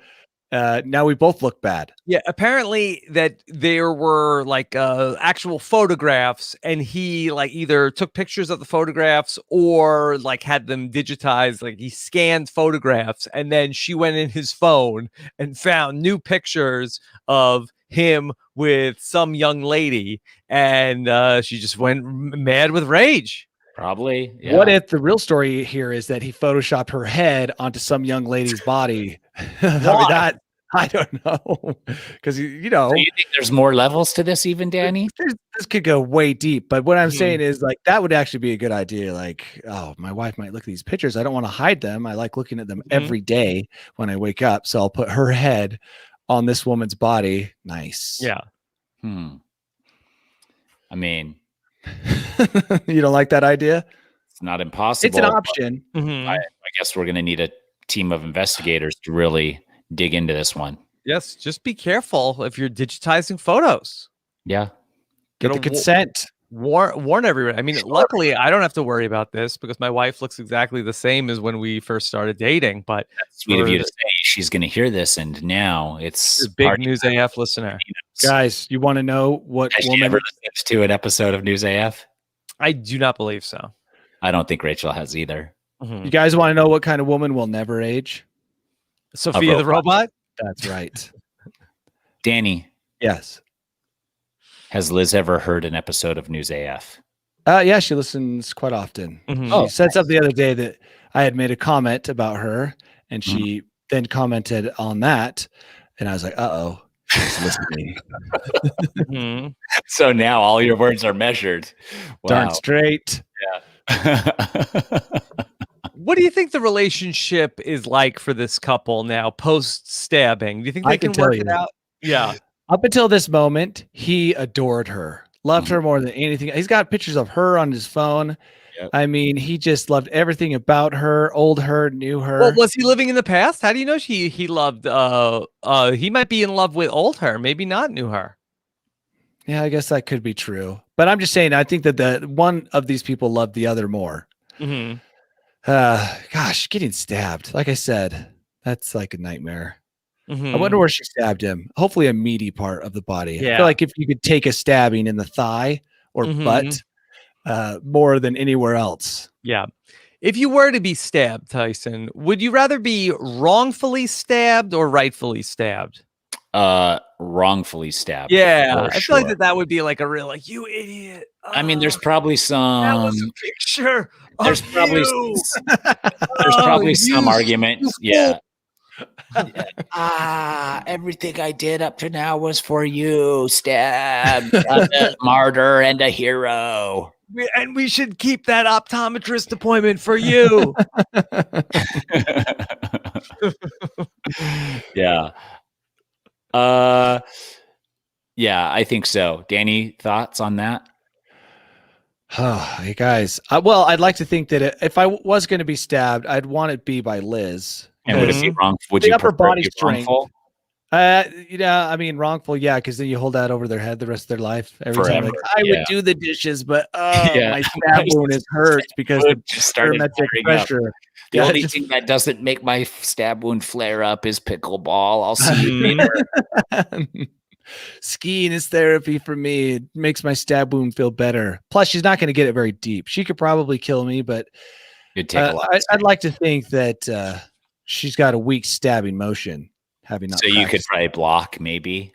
Now we both look bad. Yeah, apparently that there were like actual photographs, and he like either took pictures of the photographs or like had them digitized. Like he scanned photographs, and then she went in his phone and found new pictures of him with some young lady, and she just went mad with rage. Probably. Yeah. What if the real story here is that he photoshopped her head onto some young lady's body? I don't know. Because, you know. So you think there's more levels to this even, Danny? This could go way deep. But what I'm saying is, like, that would actually be a good idea. Like, oh, my wife might look at these pictures. I don't want to hide them. I like looking at them every day when I wake up. So I'll put her head on this woman's body. Nice. Yeah. I mean, you don't like that idea? It's not impossible. It's an option. I guess we're going to need a team of investigators to really dig into this one. Yes, just be careful if you're digitizing photos. Yeah. Get the consent. Warn everyone. I mean, luckily, I don't have to worry about this because my wife looks exactly the same as when we first started dating. But that's sweet of you to say. She's going to hear this, and now it's a big News AF listener. Guys, you want to know what Has woman she ever listened to an episode of News AF? I do not believe so. I don't think Rachel has either. You guys want to know what kind of woman will never age? Sophia the robot? That's right. Danny. Yes. Has Liz ever heard an episode of News AF? Yeah, she listens quite often. She said something the other day that I had made a comment about her, and she then commented on that, and I was like, "Uh-oh, she's listening." So now all your words are measured. Wow. Darn straight. Yeah. What do you think the relationship is like for this couple now post stabbing? Do you think they can work it out? Yeah. Up until this moment, he adored her, loved her more than anything. He's got pictures of her on his phone. Yep. I mean, he just loved everything about her, old her, knew her. Well, was he living in the past? How do you know he loved he might be in love with old her, maybe not new her. Yeah, I guess that could be true. But I'm just saying, I think that the one of these people loved the other more. Gosh, getting stabbed. Like I said, that's like a nightmare. I wonder where she stabbed him. Hopefully a meaty part of the body. I feel like if you could take a stabbing in the thigh or butt more than anywhere else. Yeah. If you were to be stabbed, Tyson, would you rather be wrongfully stabbed or rightfully stabbed? Wrongfully stabbed. Yeah. I feel like that would be like a real, like, you idiot. I mean, there's probably some. That was a picture. There's probably some argument. Yeah. Everything I did up to now was for you. Stabbed, a martyr, and a hero. And we should keep that optometrist appointment for you. Yeah. Yeah, I think so. Danny, thoughts on that? Oh, hey guys. Well, I'd like to think that if I was going to be stabbed, I'd want it be by Liz. And would it be wrong? Would you upper body strength? Wrongful? I mean wrongful, yeah, because then you hold that over their head the rest of their life. Every time, like, I would do the dishes, but my stab wound hurts because the barometric pressure. The only thing that doesn't make my stab wound flare up is pickleball. I'll see you later. Skiing is therapy for me. It makes my stab wound feel better. Plus, she's not going to get it very deep. She could probably kill me, but it'd take a lot. I'd like to think that she's got a weak stabbing motion. So you could probably block, maybe.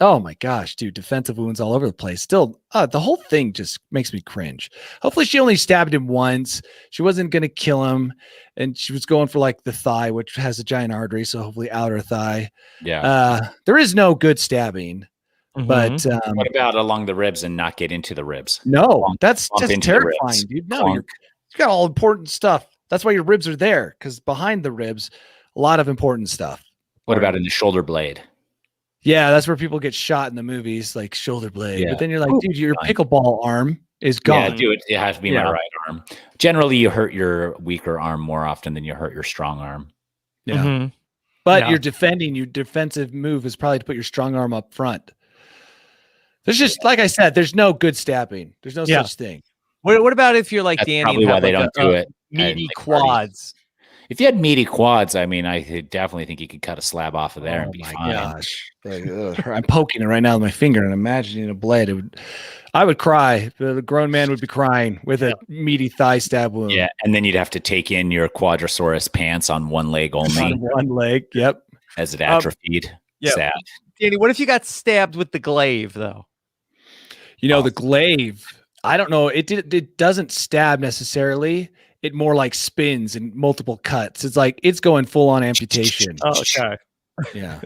Oh my gosh, dude! Defensive wounds all over the place. Still, the whole thing just makes me cringe. Hopefully, she only stabbed him once. She wasn't going to kill him, and she was going for like the thigh, which has a giant artery. So hopefully, outer thigh. Yeah. There is no good stabbing, but what about along the ribs and not get into the ribs? No, that's just terrifying, dude. No, you got all important stuff. That's why your ribs are there, because behind the ribs, a lot of important stuff. What about in the shoulder blade? Yeah, that's where people get shot in the movies, like shoulder blade. Yeah. But then you're like, dude, your pickleball arm is gone. Yeah, dude, it has to be my right arm. Generally, you hurt your weaker arm more often than you hurt your strong arm. Yeah. But you're defending. Your defensive move is probably to put your strong arm up front. There's just, like I said, there's no good stabbing. There's no such thing. What about if you're like That's Danny? Probably why they don't do it. Meaty quads. If you had meaty quads, I mean, I definitely think you could cut a slab off of there and be fine. Gosh. I'm poking it right now with my finger and imagining a blade. I would cry. The grown man would be crying with a meaty thigh stab wound. Yeah, and then you'd have to take in your Quadrosaurus pants on one leg only. On one leg, yep. As it atrophied. Sad. Danny, what if you got stabbed with the glaive, though? You know, the glaive, I don't know. It doesn't stab necessarily. It more like spins and multiple cuts. It's like it's going full on amputation. Oh, okay. Yeah.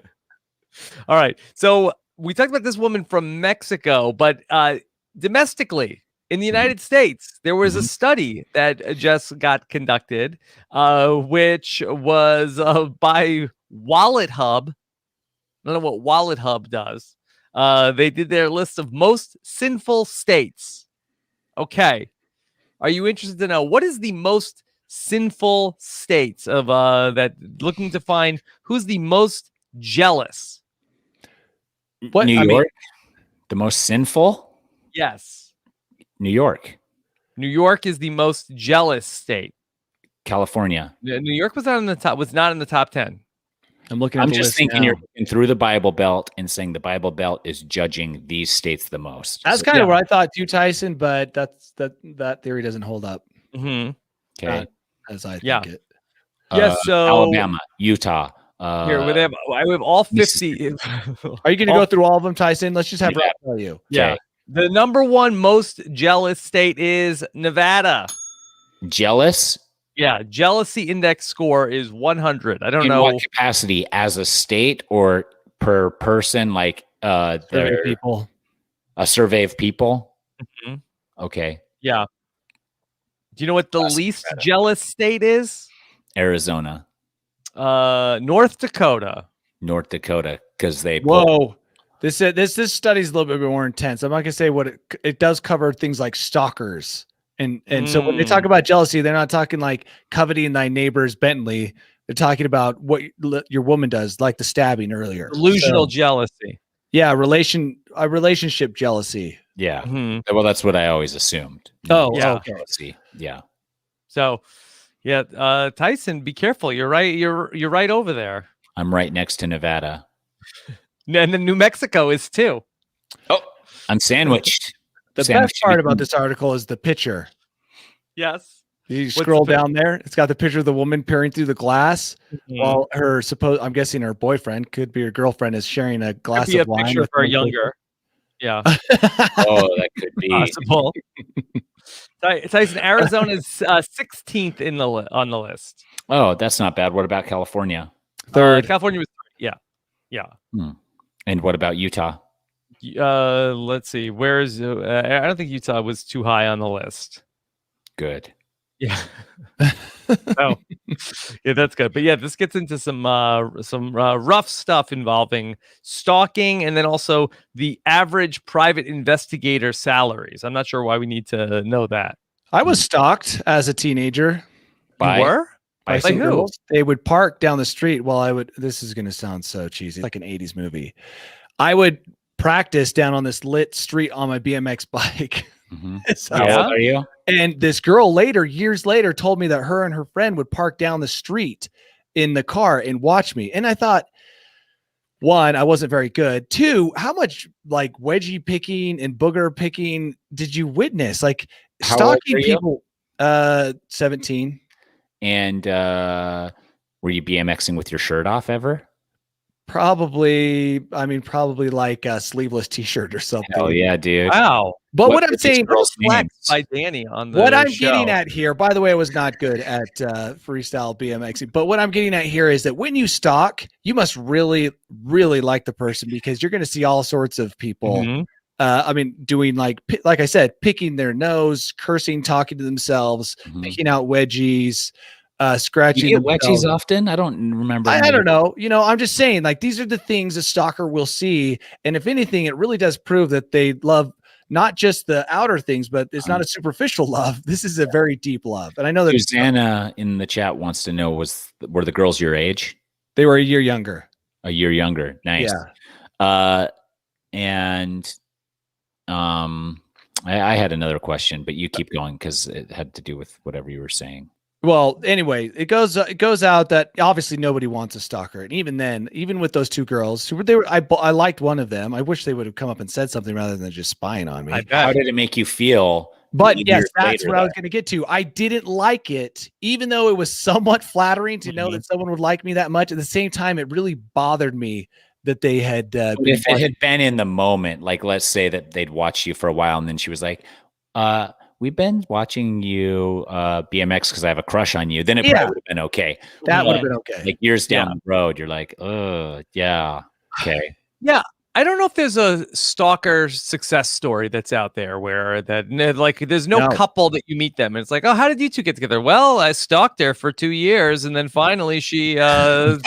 All right. So we talked about this woman from Mexico, but domestically in the United States, there was a study that just got conducted, which was by Wallet Hub. I don't know what Wallet Hub does. They did their list of most sinful states. Okay. Are you interested to know what is the most sinful states of that looking to find who's the most jealous What? New York, the most sinful? Yes. New York. New York is the most jealous state. California. New York was not in the top 10. I'm just thinking you're looking through the Bible Belt and saying the Bible Belt is judging these states the most. That's kind of what I thought too, Tyson, but that theory doesn't hold up. Mm-hmm. Okay. As I think it. Yes, so Alabama, Utah. Here we have all 50. Are you going to go through all of them, Tyson? Let's just have Rob tell you. Yeah. The number one most jealous state is Nevada. Jealous? Yeah, jealousy index score is 100. I don't know what capacity, as a state or per person, like people. A survey of people. Mm-hmm. Okay. Yeah. Do you know what the least jealous state is? Arizona. North Dakota. North Dakota, because they This study's a little bit more intense. I'm not gonna say what it does cover things like stalkers. And so when they talk about jealousy, they're not talking like coveting thy neighbor's Bentley. They're talking about what your woman does, like the stabbing earlier. Delusional jealousy. Yeah, relationship jealousy. Yeah. Mm-hmm. Well, that's what I always assumed. Okay. Jealousy. Yeah. So, Tyson, be careful. You're right. You're right over there. I'm right next to Nevada. And then New Mexico is too. Oh, I'm sandwiched. The best part about this article is the picture. Yes. You scroll down there. It's got the picture of the woman peering through the glass while I'm guessing her boyfriend, could be her girlfriend, is sharing a glass of wine. Picture for younger. Yeah. Oh, that could be possible. Tyson, Arizona is 16th on the list. Oh, that's not bad. What about California? Third. California was third. Yeah. And what about Utah? Let's see. Where's I don't think Utah was too high on the list. Good. Yeah. Yeah, that's good. But yeah, this gets into some rough stuff involving stalking, and then also the average private investigator salaries. I'm not sure why we need to know that. I was stalked as a teenager. By some who? girls. They would park down the street while I would. This is going to sound so cheesy, like an 80s movie. I would practice down on this lit street on my BMX bike. Mm-hmm. How old are you? And this girl years later, told me that her and her friend would park down the street in the car and watch me. And I thought, one, I wasn't very good. Two, how much like wedgie picking and booger picking did you witness? Like stalking people. 17. And were you BMXing with your shirt off ever? Probably like a sleeveless t-shirt or something. Oh yeah, dude. Wow. But what I'm saying, by Danny on the what I'm show. getting at here, by the way, I was not good at freestyle BMXing, but what I'm getting at here is that when you stalk, you must really, really like the person, because you're going to see all sorts of people. Mm-hmm. Doing like I said, picking their nose, cursing, talking to themselves, picking out wedgies, scratching. You get wedgies often? I don't remember. I don't know. I'm just saying, like, these are the things a stalker will see. And if anything, it really does prove that they love not just the outer things, but it's not a superficial love. This is a very deep love. And I know that Susanna in the chat wants to know, were the girls your age? They were a year younger. A year younger. Nice. Yeah. I had another question, but you keep going because it had to do with whatever you were saying. Well, anyway, it goes out that obviously nobody wants a stalker, and even then, even with those two girls, I liked one of them. I wish they would have come up and said something rather than just spying on me. How did it make you feel? But yes, that's what I was going to get to. I didn't like it, even though it was somewhat flattering to know that someone would like me that much. At the same time, it really bothered me that they had. If it had been in the moment, like let's say that they'd watch you for a while, and then she was like, we've been watching you BMX because I have a crush on you, then it probably would have been okay. That would have been okay. Like years down the road, you're like, oh, yeah, okay. Yeah. I don't know if there's a stalker success story that's out there where there's no couple that you meet them and it's like, oh, how did you two get together? Well, I stalked her for 2 years and then finally she I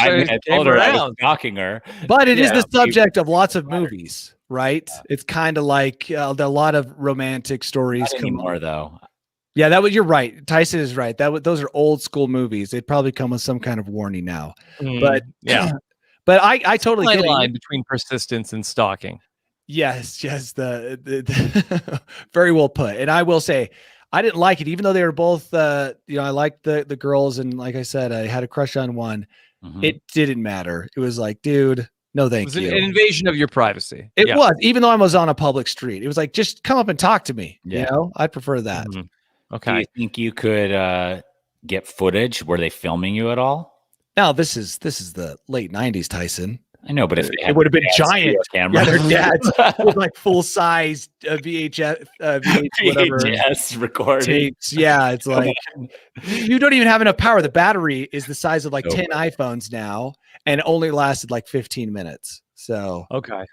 told her I was stalking her. But it is the subject of lots of movies, right? Yeah. It's kind of like a lot of romantic stories. Not anymore, though. Yeah, you're right. Tyson is right. Those are old school movies. They'd probably come with some kind of warning now. But yeah. But I totally Fine get line it. between persistence and stalking. Yes, the very well put. And I will say, I didn't like it, even though they were both, I liked the girls, and like I said, I had a crush on one. It didn't matter. It was like, dude, no, thank you. An invasion of your privacy. It was, even though I was on a public street. It was like, just come up and talk to me. Yeah. I'd prefer that. Okay. Do you think you could get footage? Were they filming you at all? Now this is the late 90s, Tyson. I know, but if it would have been giant camera, their dads with like full size VHS VHS recording tapes. Yeah, it's like you don't even have enough power. The battery is the size of like 10 iPhones now, and it only lasted like 15 minutes. So okay,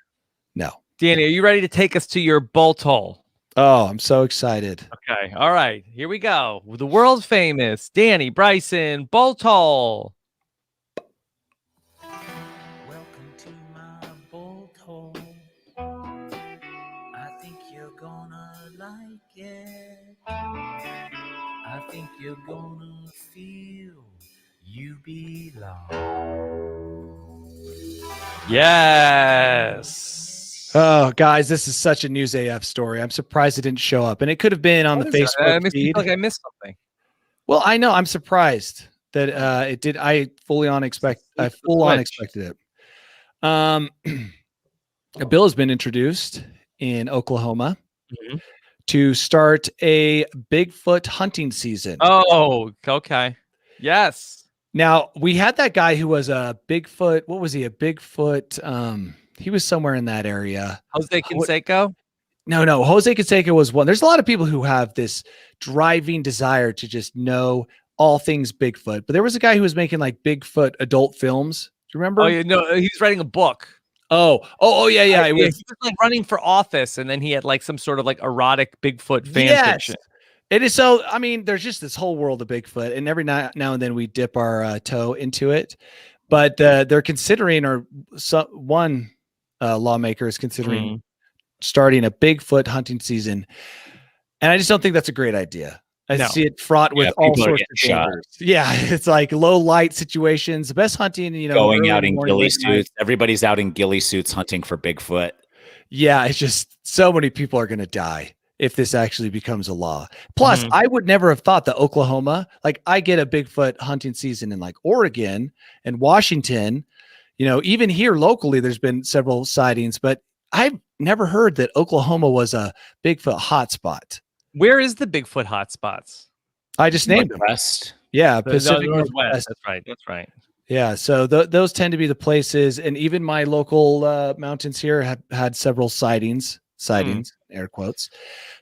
no, Danny, are you ready to take us to your bolt hole? Oh, I'm so excited. Okay, all right, here we go. The world famous Danny Bryson bolt hole. I think you're gonna feel you belong. Yes. Oh, guys, this is such a News AF story. I'm surprised it didn't show up, and it could have been on the Facebook feed. Like I missed something. Well, I know. I'm surprised that it did. I full on expected it. A bill has been introduced in Oklahoma to start a Bigfoot hunting season. Oh, okay. Yes. Now, we had that guy who was a Bigfoot. What was he? A Bigfoot. He was somewhere in that area. Jose Canseco? No. Jose Canseco was one. There's a lot of people who have this driving desire to just know all things Bigfoot. But there was a guy who was making like Bigfoot adult films. Do you remember? Oh, yeah, no, he's writing a book. Oh, yeah. He was like running for office, and then he had like some sort of like erotic Bigfoot fan fiction. It is so. I mean, there's just this whole world of Bigfoot, and every now and then we dip our toe into it. But they're considering, or one lawmaker is considering starting a Bigfoot hunting season, and I just don't think that's a great idea. I see it fraught with all sorts of dangers. Yeah, it's like low light situations. The best hunting, going out in ghillie suits. Everybody's out in ghillie suits hunting for Bigfoot. Yeah, it's just so many people are going to die if this actually becomes a law. Plus, I would never have thought that Oklahoma, like I get a Bigfoot hunting season in like Oregon and Washington, even here locally, there's been several sightings, but I've never heard that Oklahoma was a Bigfoot hotspot. Where is the Bigfoot hotspots? I just named Northwest. them. Yeah, Pacific Northwest. That's right. Yeah, so those tend to be the places, and even my local mountains here have had several sightings, air quotes.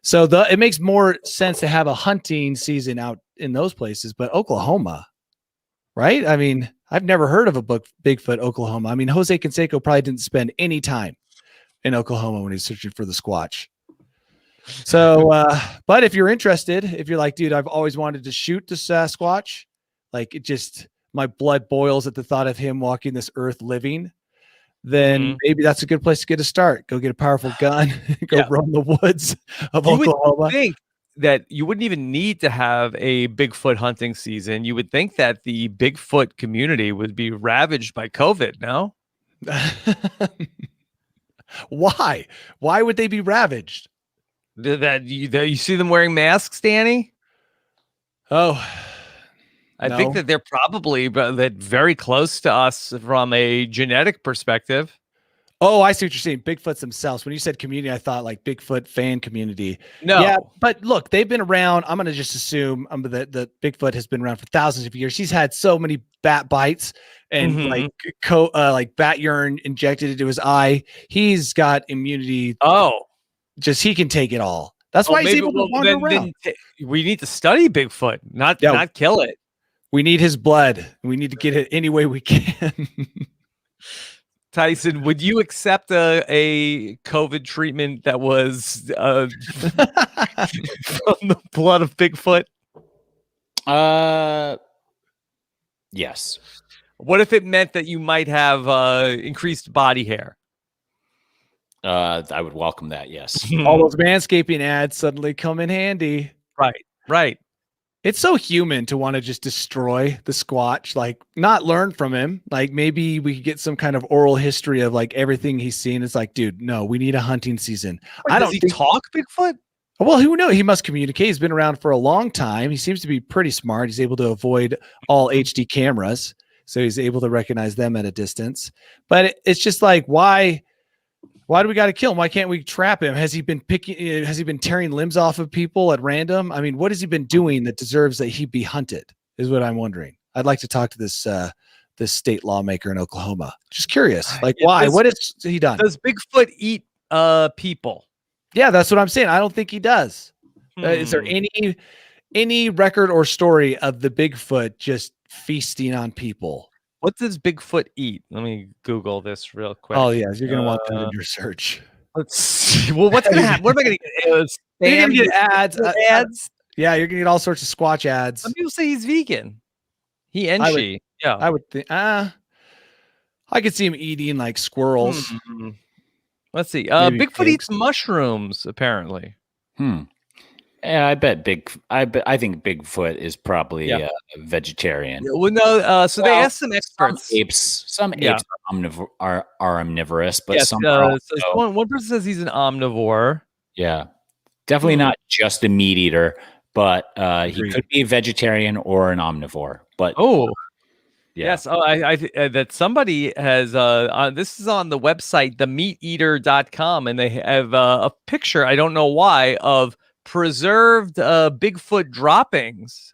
So it makes more sense to have a hunting season out in those places, but Oklahoma, right? I mean, I've never heard of a Bigfoot Oklahoma. I mean, Jose Canseco probably didn't spend any time in Oklahoma when he's searching for the Squatch. So, but if you're interested, if you're like, dude, I've always wanted to shoot the Sasquatch, like my blood boils at the thought of him walking this earth living, then maybe that's a good place to get a start. Go get a powerful gun, go roam the woods of Oklahoma. Would think that you wouldn't even need to have a Bigfoot hunting season. You would think that the Bigfoot community would be ravaged by COVID, no? Why? Why would they be ravaged? That you see them wearing masks, Danny? Oh, I think that they're probably very close to us from a genetic perspective. Oh, I see what you're saying. Bigfoots themselves. When you said community, I thought like Bigfoot fan community. No. Yeah, but look, they've been around. I'm going to just assume that Bigfoot has been around for thousands of years. He's had so many bat bites and like bat urine injected into his eye. He's got immunity. Oh. Just he can take it all. That's why he's able to wander around. We need to study Bigfoot, not kill it. We need his blood. We need to get it any way we can. Tyson, would you accept a COVID treatment that was from the blood of Bigfoot? Yes. What if it meant that you might have increased body hair? I would welcome that. Yes. All those manscaping ads suddenly come in handy. Right. It's so human to want to just destroy the Squatch, like not learn from him. Like maybe we could get some kind of oral history of like everything he's seen. It's like, dude, no, we need a hunting season. Wait, does he talk Bigfoot? Well, who knows? He must communicate. He's been around for a long time. He seems to be pretty smart. He's able to avoid all HD cameras, so he's able to recognize them at a distance. But it's just like, why do we got to kill him? Why can't we trap him? Has he been has he been tearing limbs off of people at random? I mean, what has he been doing that deserves that he be hunted is what I'm wondering. I'd like to talk to this state lawmaker in Oklahoma. Just curious. Like, why? What has he done? Does Bigfoot eat people? Yeah, that's what I'm saying. I don't think he does. Is there any record or story of the Bigfoot just feasting on people? What does Bigfoot eat? Let me Google this real quick. Oh, yeah. You're going to want that in your search. Let's see. Well, what's going to happen? What am I going to get? You're going to get ads. Ads? Yeah, you're going to get all sorts of Squatch ads. Some people say he's vegan. He and she. Yeah. I would think. I could see him eating like squirrels. Mm-hmm. Let's see. Maybe Bigfoot pigs. eats mushrooms, apparently. Yeah, I think Bigfoot is probably a vegetarian. Well, no. So they asked some experts. Some apes are omnivorous, but some so are also, one person says he's an omnivore. Yeah, definitely not just a meat eater, but he could be a vegetarian or an omnivore. But yes. Oh, I that somebody has. This is on the website, themeateater.com, and they have a picture. I don't know why of preserved Bigfoot droppings,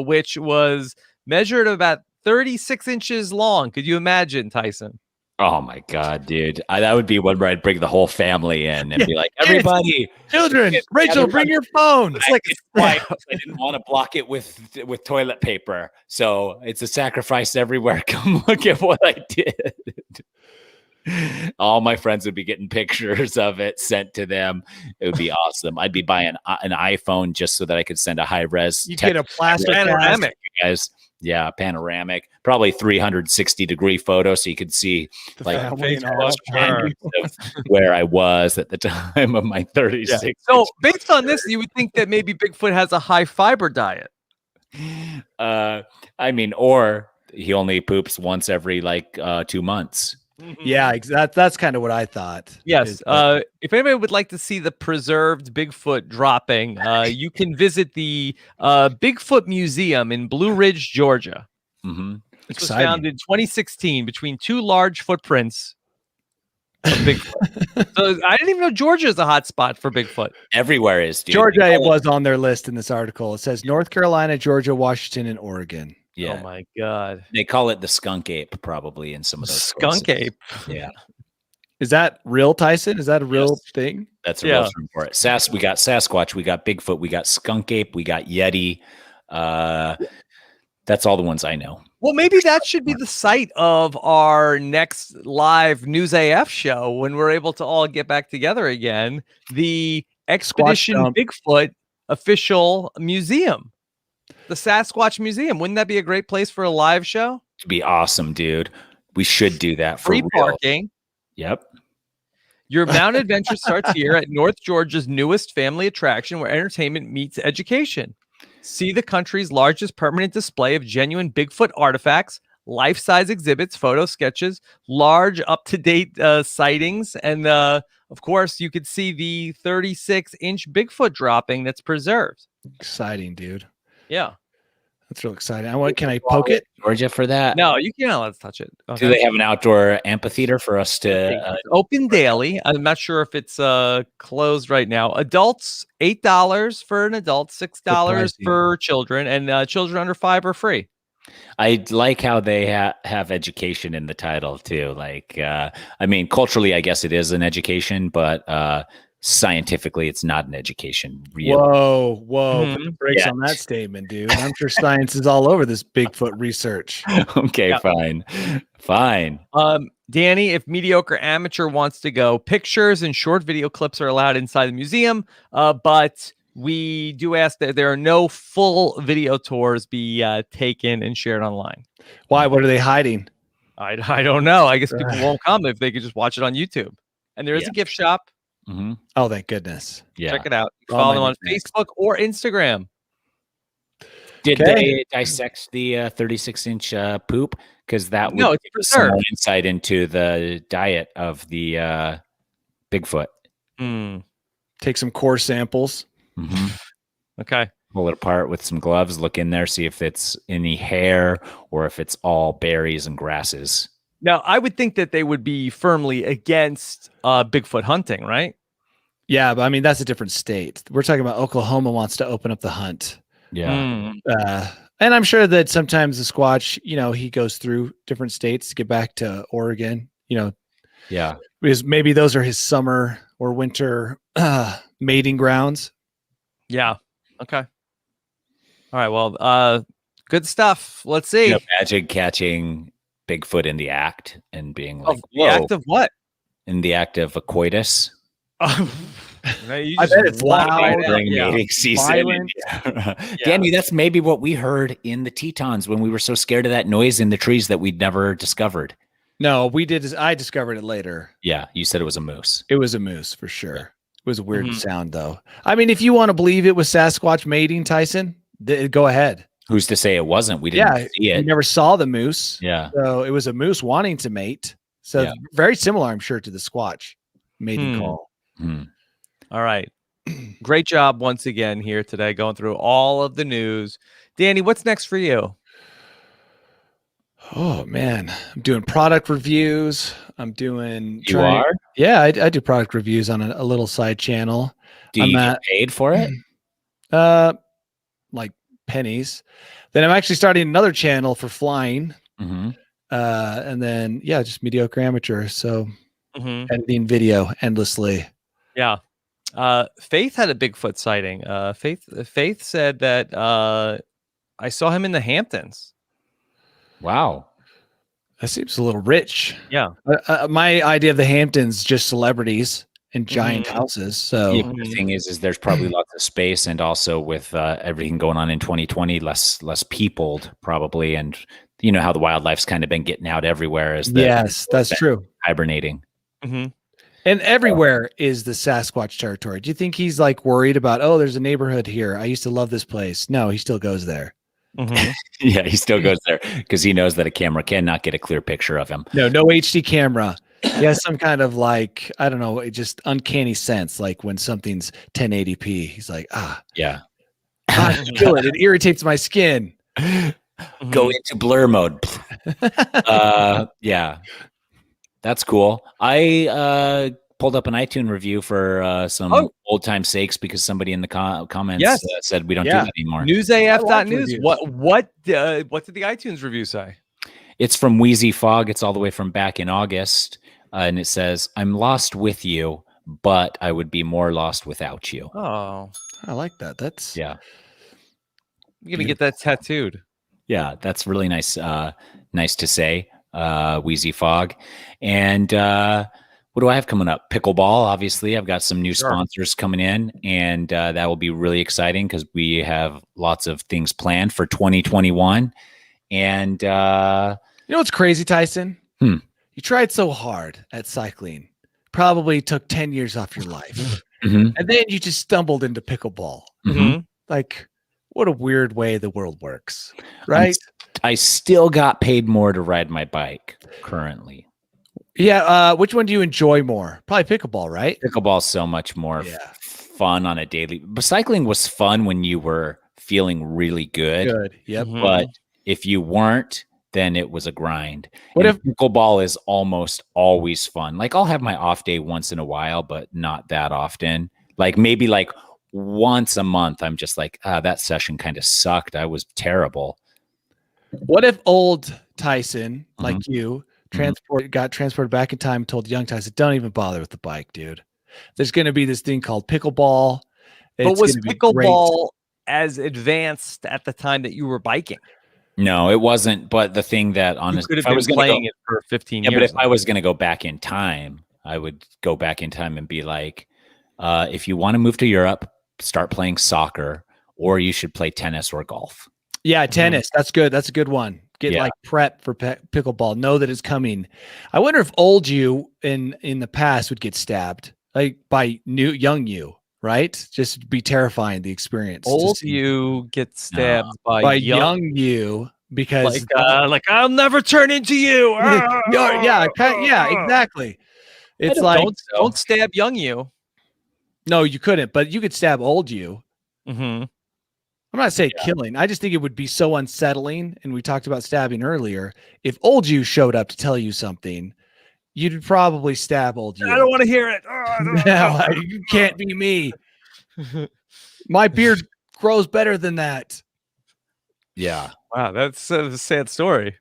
which was measured about 36 inches long. Could you imagine, Tyson? Oh my God, dude. That would be one where I'd bring the whole family in and be like, everybody, children, Rachel, bring your phone. It's like I didn't want to block it with toilet paper. So it's a sacrifice everywhere. Come look at what I did. All my friends would be getting pictures of it sent to them. It would be awesome. I'd be buying an iPhone just so that I could send a high res. You get a plastic panoramic, guys. Yeah, panoramic, probably 360-degree photo, so you could see like where I was at the time of my 36. Yeah. So based on this, you would think that maybe Bigfoot has a high fiber diet. I mean, or he only poops once every 2 months. Yeah, that's kind of what I thought. Yes. If anybody would like to see the preserved Bigfoot dropping, you can visit the Bigfoot Museum in Blue Ridge, Georgia. It was found in 2016 between two large footprints of Bigfoot. So I didn't even know Georgia is a hot spot for Bigfoot. Everywhere is, dude. Georgia, it was on their list in this article. It says North Carolina, Georgia, Washington, and Oregon. Yeah. Oh my God. They call it the skunk ape probably in some of those skunk sources. ape. Yeah. Is that real, Tyson? Is that a real thing? That's a real term for it. We got Sasquatch, we got Bigfoot, we got skunk ape, we got Yeti. That's all the ones I know. Well, maybe that should be the site of our next live News AF show when we're able to all get back together again. The Expedition Bigfoot official museum. The Sasquatch Museum. Wouldn't that be a great place for a live show? It'd be awesome, dude. We should do that for free real. Parking. Yep. Your mountain adventure starts here at North Georgia's newest family attraction where entertainment meets education. See the country's largest permanent display of genuine Bigfoot artifacts, life-size exhibits, photo sketches, large up-to-date sightings, and of course, you could see the 36-inch Bigfoot dropping that's preserved. Exciting, dude. Yeah. That's real exciting. Can I poke it? Georgia for that? No, you can't. Let's touch it. Okay. Do they have an outdoor amphitheater for us to open daily? I'm not sure if it's closed right now. Adults $8 for an adult, $6 for children, and children under 5 are free. I like how they have education in the title too. I mean, culturally, I guess it is an education, but scientifically, it's not an education. Really. Whoa. Put the brakes on that statement, dude. I'm sure science is all over this Bigfoot research. Okay, fine. Danny, if mediocre amateur wants to go, pictures and short video clips are allowed inside the museum, but we do ask that there are no full video tours be taken and shared online. Why? What are they hiding? I don't know. I guess people won't come if they could just watch it on YouTube. And there is a gift shop. Mm-hmm. Oh, thank goodness. Yeah. Check it out. Follow them on Facebook or Instagram. Did Okay. they dissect the 36-inch poop? Because that would No, it's give us some more preserved. insight into the diet of the Bigfoot. Take some core samples. Okay. Pull it apart with some gloves, look in there, see if it's any hair or if it's all berries and grasses. Now, I would think that they would be firmly against Bigfoot hunting, right? Yeah, but I mean, that's a different state. We're talking about Oklahoma wants to open up the hunt. Yeah. And I'm sure that sometimes the Squatch, he goes through different states to get back to Oregon, Yeah. because maybe those are his summer or winter mating grounds. Yeah. Okay. All right. Well, good stuff. Let's see. Imagine catching Bigfoot in the act and being like, the act of what? In the act of a coitus. I bet it's loud during mating season. Danny, that's maybe what we heard in the Tetons when we were so scared of that noise in the trees that we'd never discovered. No, we did. I discovered it later. Yeah, you said it was a moose. It was a moose for sure. It was a weird sound, though. I mean, if you want to believe it was Sasquatch mating, Tyson, go ahead. Who's to say it wasn't? We didn't see it. We never saw the moose. Yeah. So it was a moose wanting to mate. So very similar, I'm sure, to the Squatch mating call. All right. Great job once again here today, going through all of the news. Danny, what's next for you? Oh, man. I'm doing product reviews. I'm doing... You are? Yeah, I do product reviews on a little side channel. Do you get paid for it? Like pennies. Then I'm actually starting another channel for flying. And then, just mediocre amateur. So editing video endlessly. Yeah. Faith had a Bigfoot sighting. Faith said that I saw him in the Hamptons. Wow. That seems a little rich. Yeah. My idea of the Hamptons, just celebrities in giant houses. So the thing is there's probably lots of space, and also with everything going on in 2020, less peopled probably. And you know how the wildlife's kind of been getting out everywhere as yes, that's true. Hibernating. And everywhere is the Sasquatch territory. Do you think he's like worried about, oh, there's a neighborhood here, I used to love this place? No, he still goes there. Yeah, he still goes there because he knows that a camera cannot get a clear picture of him. No HD camera. He has some kind of like, I don't know, just uncanny sense. Like when something's 1080p, he's like, yeah, I feel it. It irritates my skin. Go into blur mode. Yeah, that's cool. I pulled up an iTunes review for some old time sakes because somebody in the comments said we don't do that anymore. Newsaf.news. What did the iTunes review say? It's from Wheezy Fog. It's all the way from back in August. And it says, I'm lost with you, but I would be more lost without you. Oh, I like that. That's I'm going to get that tattooed. Yeah, that's really nice. Nice to say, Wheezy Fog. And what do I have coming up? Pickleball, obviously. I've got some new sponsors coming in, and that will be really exciting because we have lots of things planned for 2021. And you know what's crazy, Tyson? You tried so hard at cycling, probably took 10 years off your life. And then you just stumbled into pickleball. Like, what a weird way the world works, right? I still got paid more to ride my bike currently. Yeah. Which one do you enjoy more? Probably pickleball, right? Pickleball is so much more fun on a daily. But cycling was fun when you were feeling really good. Yep. But if you weren't, then it was a grind. What if pickleball is almost always fun? Like I'll have my off day once in a while, but not that often. Like maybe like once a month, I'm just like, that session kind of sucked. I was terrible. What if old Tyson, like you, got transported back in time and told young Tyson, don't even bother with the bike, dude. There's going to be this thing called pickleball. But was pickleball as advanced at the time that you were biking? No, it wasn't. But the thing that honestly, I was playing it for 15 years. But if I was going to go back in time, I would go back in time and be like, if you want to move to Europe, start playing soccer, or you should play tennis or golf. Yeah, tennis. That's good. That's a good one. Get like prep for pickleball. Know that it's coming. I wonder if old you in the past would get stabbed, like by young you, right? Just be terrifying, the experience. Old you get stabbed by young you, because like I'll never turn into you. yeah, exactly. It's like don't stab young you. No, you couldn't, but you could stab old you. Mm-hmm. I'm not saying killing. I just think it would be so unsettling. And we talked about stabbing earlier. If old you showed up to tell you something, you'd probably stab old you. I don't want to hear it. No, you can't be me. My beard grows better than that. Yeah. Wow, that's a sad story.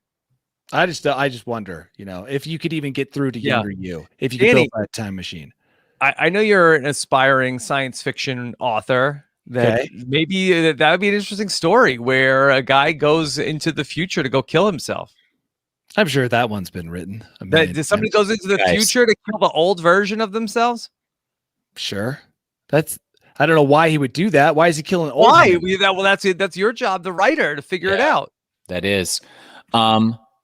I just wonder, if you could even get through to younger you, if you could Danny, build that time machine. I know you're an aspiring science fiction author. Maybe that would be an interesting story where a guy goes into the future to go kill himself. I'm sure that one's been written. Somebody goes into the future to kill the old version of themselves? Sure. I don't know why he would do that. Why is he killing old? Why? Well, that's your job, the writer, to figure it out. That is.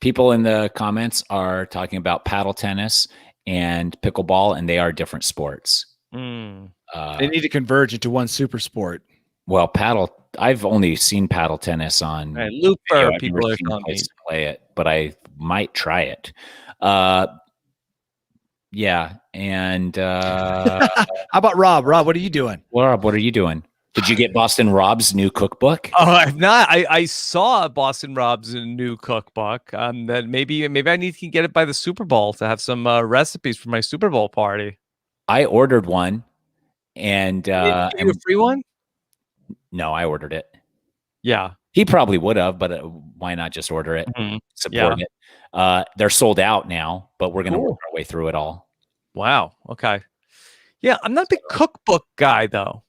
People in the comments are talking about paddle tennis and pickleball, and they are different sports. They need to converge into one super sport. Well, I've only seen paddle tennis on Looper. People are telling me to play it, but I might try it. Yeah, and how about Rob? Rob, what are you doing? Rob, what are you doing? Did you get Boston Rob's new cookbook? Oh, I've not. I saw Boston Rob's new cookbook. That maybe I need to get it by the Super Bowl to have some recipes for my Super Bowl party. I ordered one, and Did you get a free one? No, I ordered it. Yeah, he probably would have, but why not just order it? Support it. They're sold out now, but we're gonna work our way through it all. Wow. Okay. Yeah, I'm not a big cookbook guy though.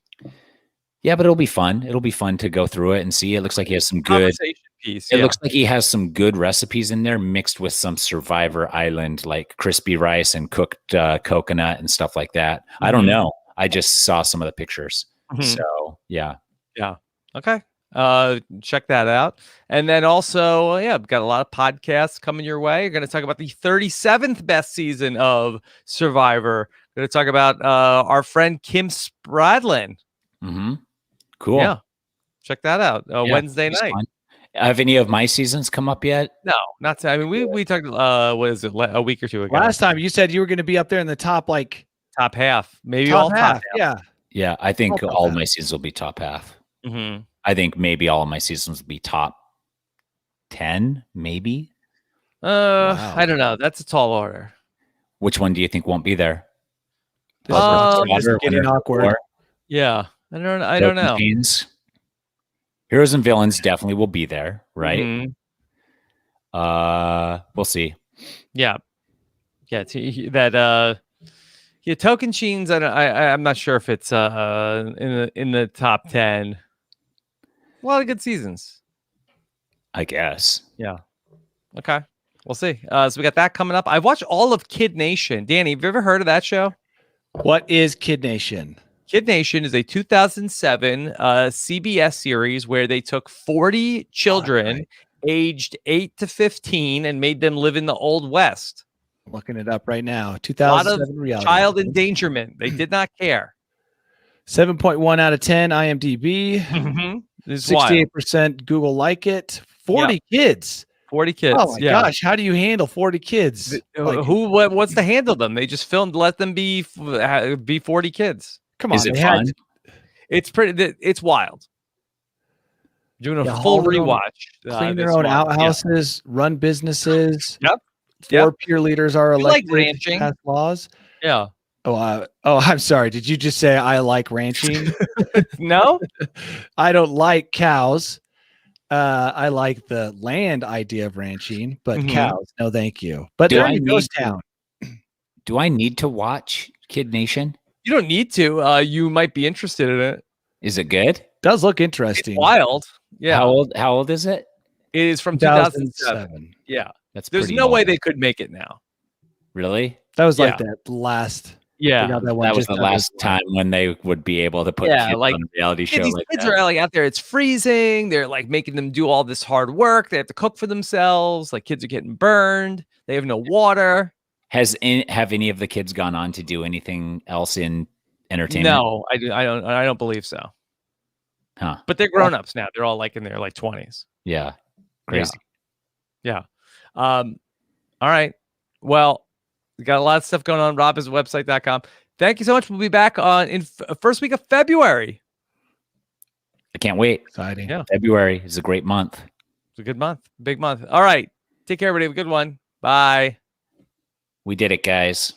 Yeah, but it'll be fun. It'll be fun to go through it and see. It looks like he has some good piece. It looks like he has some good recipes in there mixed with some Survivor Island, like crispy rice and cooked coconut and stuff like that. I don't know. I just saw some of the pictures. So yeah. Okay. Check that out. And then also, we've got a lot of podcasts coming your way. We're going to talk about the 37th best season of Survivor. We're going to talk about our friend Kim Spradlin. Cool. Yeah. Check that out. Wednesday night. Fun. Have any of my seasons come up yet? No, not. I mean, we talked. What is it? A week or two ago. Last time you said you were going to be up there in the top half, maybe top all half. Top half. Yeah. I think all of my seasons will be top half. I think maybe all of my seasons will be top 10, maybe. Wow. I don't know. That's a tall order. Which one do you think won't be there? Just getting awkward. Yeah. I don't know. Heroes and villains definitely will be there, right? We'll see. Yeah. Token Sheens. I'm not sure if it's in the top 10. A lot of good seasons, I guess. Yeah. Okay. We'll see. So we got that coming up. I've watched all of Kid Nation. Danny, have you ever heard of that show? What is Kid Nation? Kid Nation is a 2007 CBS series where they took 40 children aged 8 to 15 and made them live in the Old West. I'm looking it up right now. 2007 reality. Child endangerment. They did not care. 7.1 out of 10 IMDb. 68% Google like it. 40 kids. 40 kids. Oh my gosh, how do you handle 40 kids? What's to handle them? They just filmed, let them be 40 kids. Come on, is it fun? It's wild. Doing a full rewatch. Clean their own outhouses, run businesses. Yep. 4 peer leaders are elected. Like ranching. Pass laws. Yeah. Oh, I'm sorry. Did you just say I like ranching? No, I don't like cows. I like the land idea of ranching, but cows, no, thank you. But they're in a ghost town. Do I need to watch Kid Nation? You don't need to. You might be interested in it. Is it good? Does look interesting. It's wild. Yeah. How old is it? It is from 2007. Yeah. There's no way they could make it now. Really? That was like that last. Yeah. That was the last time when they would be able to put kids on a reality show these like kids that. are like out there. It's freezing. They're like making them do all this hard work. They have to cook for themselves. Like kids are getting burned. They have no water. Have any of the kids gone on to do anything else in entertainment? No, I don't believe so. Huh. But they're grown-ups now. They're all like in their like 20s. Yeah. Crazy. Yeah. All right. Well, we got a lot of stuff going on. robiswebsite.com. Thank you so much. We'll be back on in first week of February. I can't wait. Exciting. Yeah. February is a great month. It's a good month. Big month. All right. Take care, everybody. Have a good one. Bye. We did it, guys.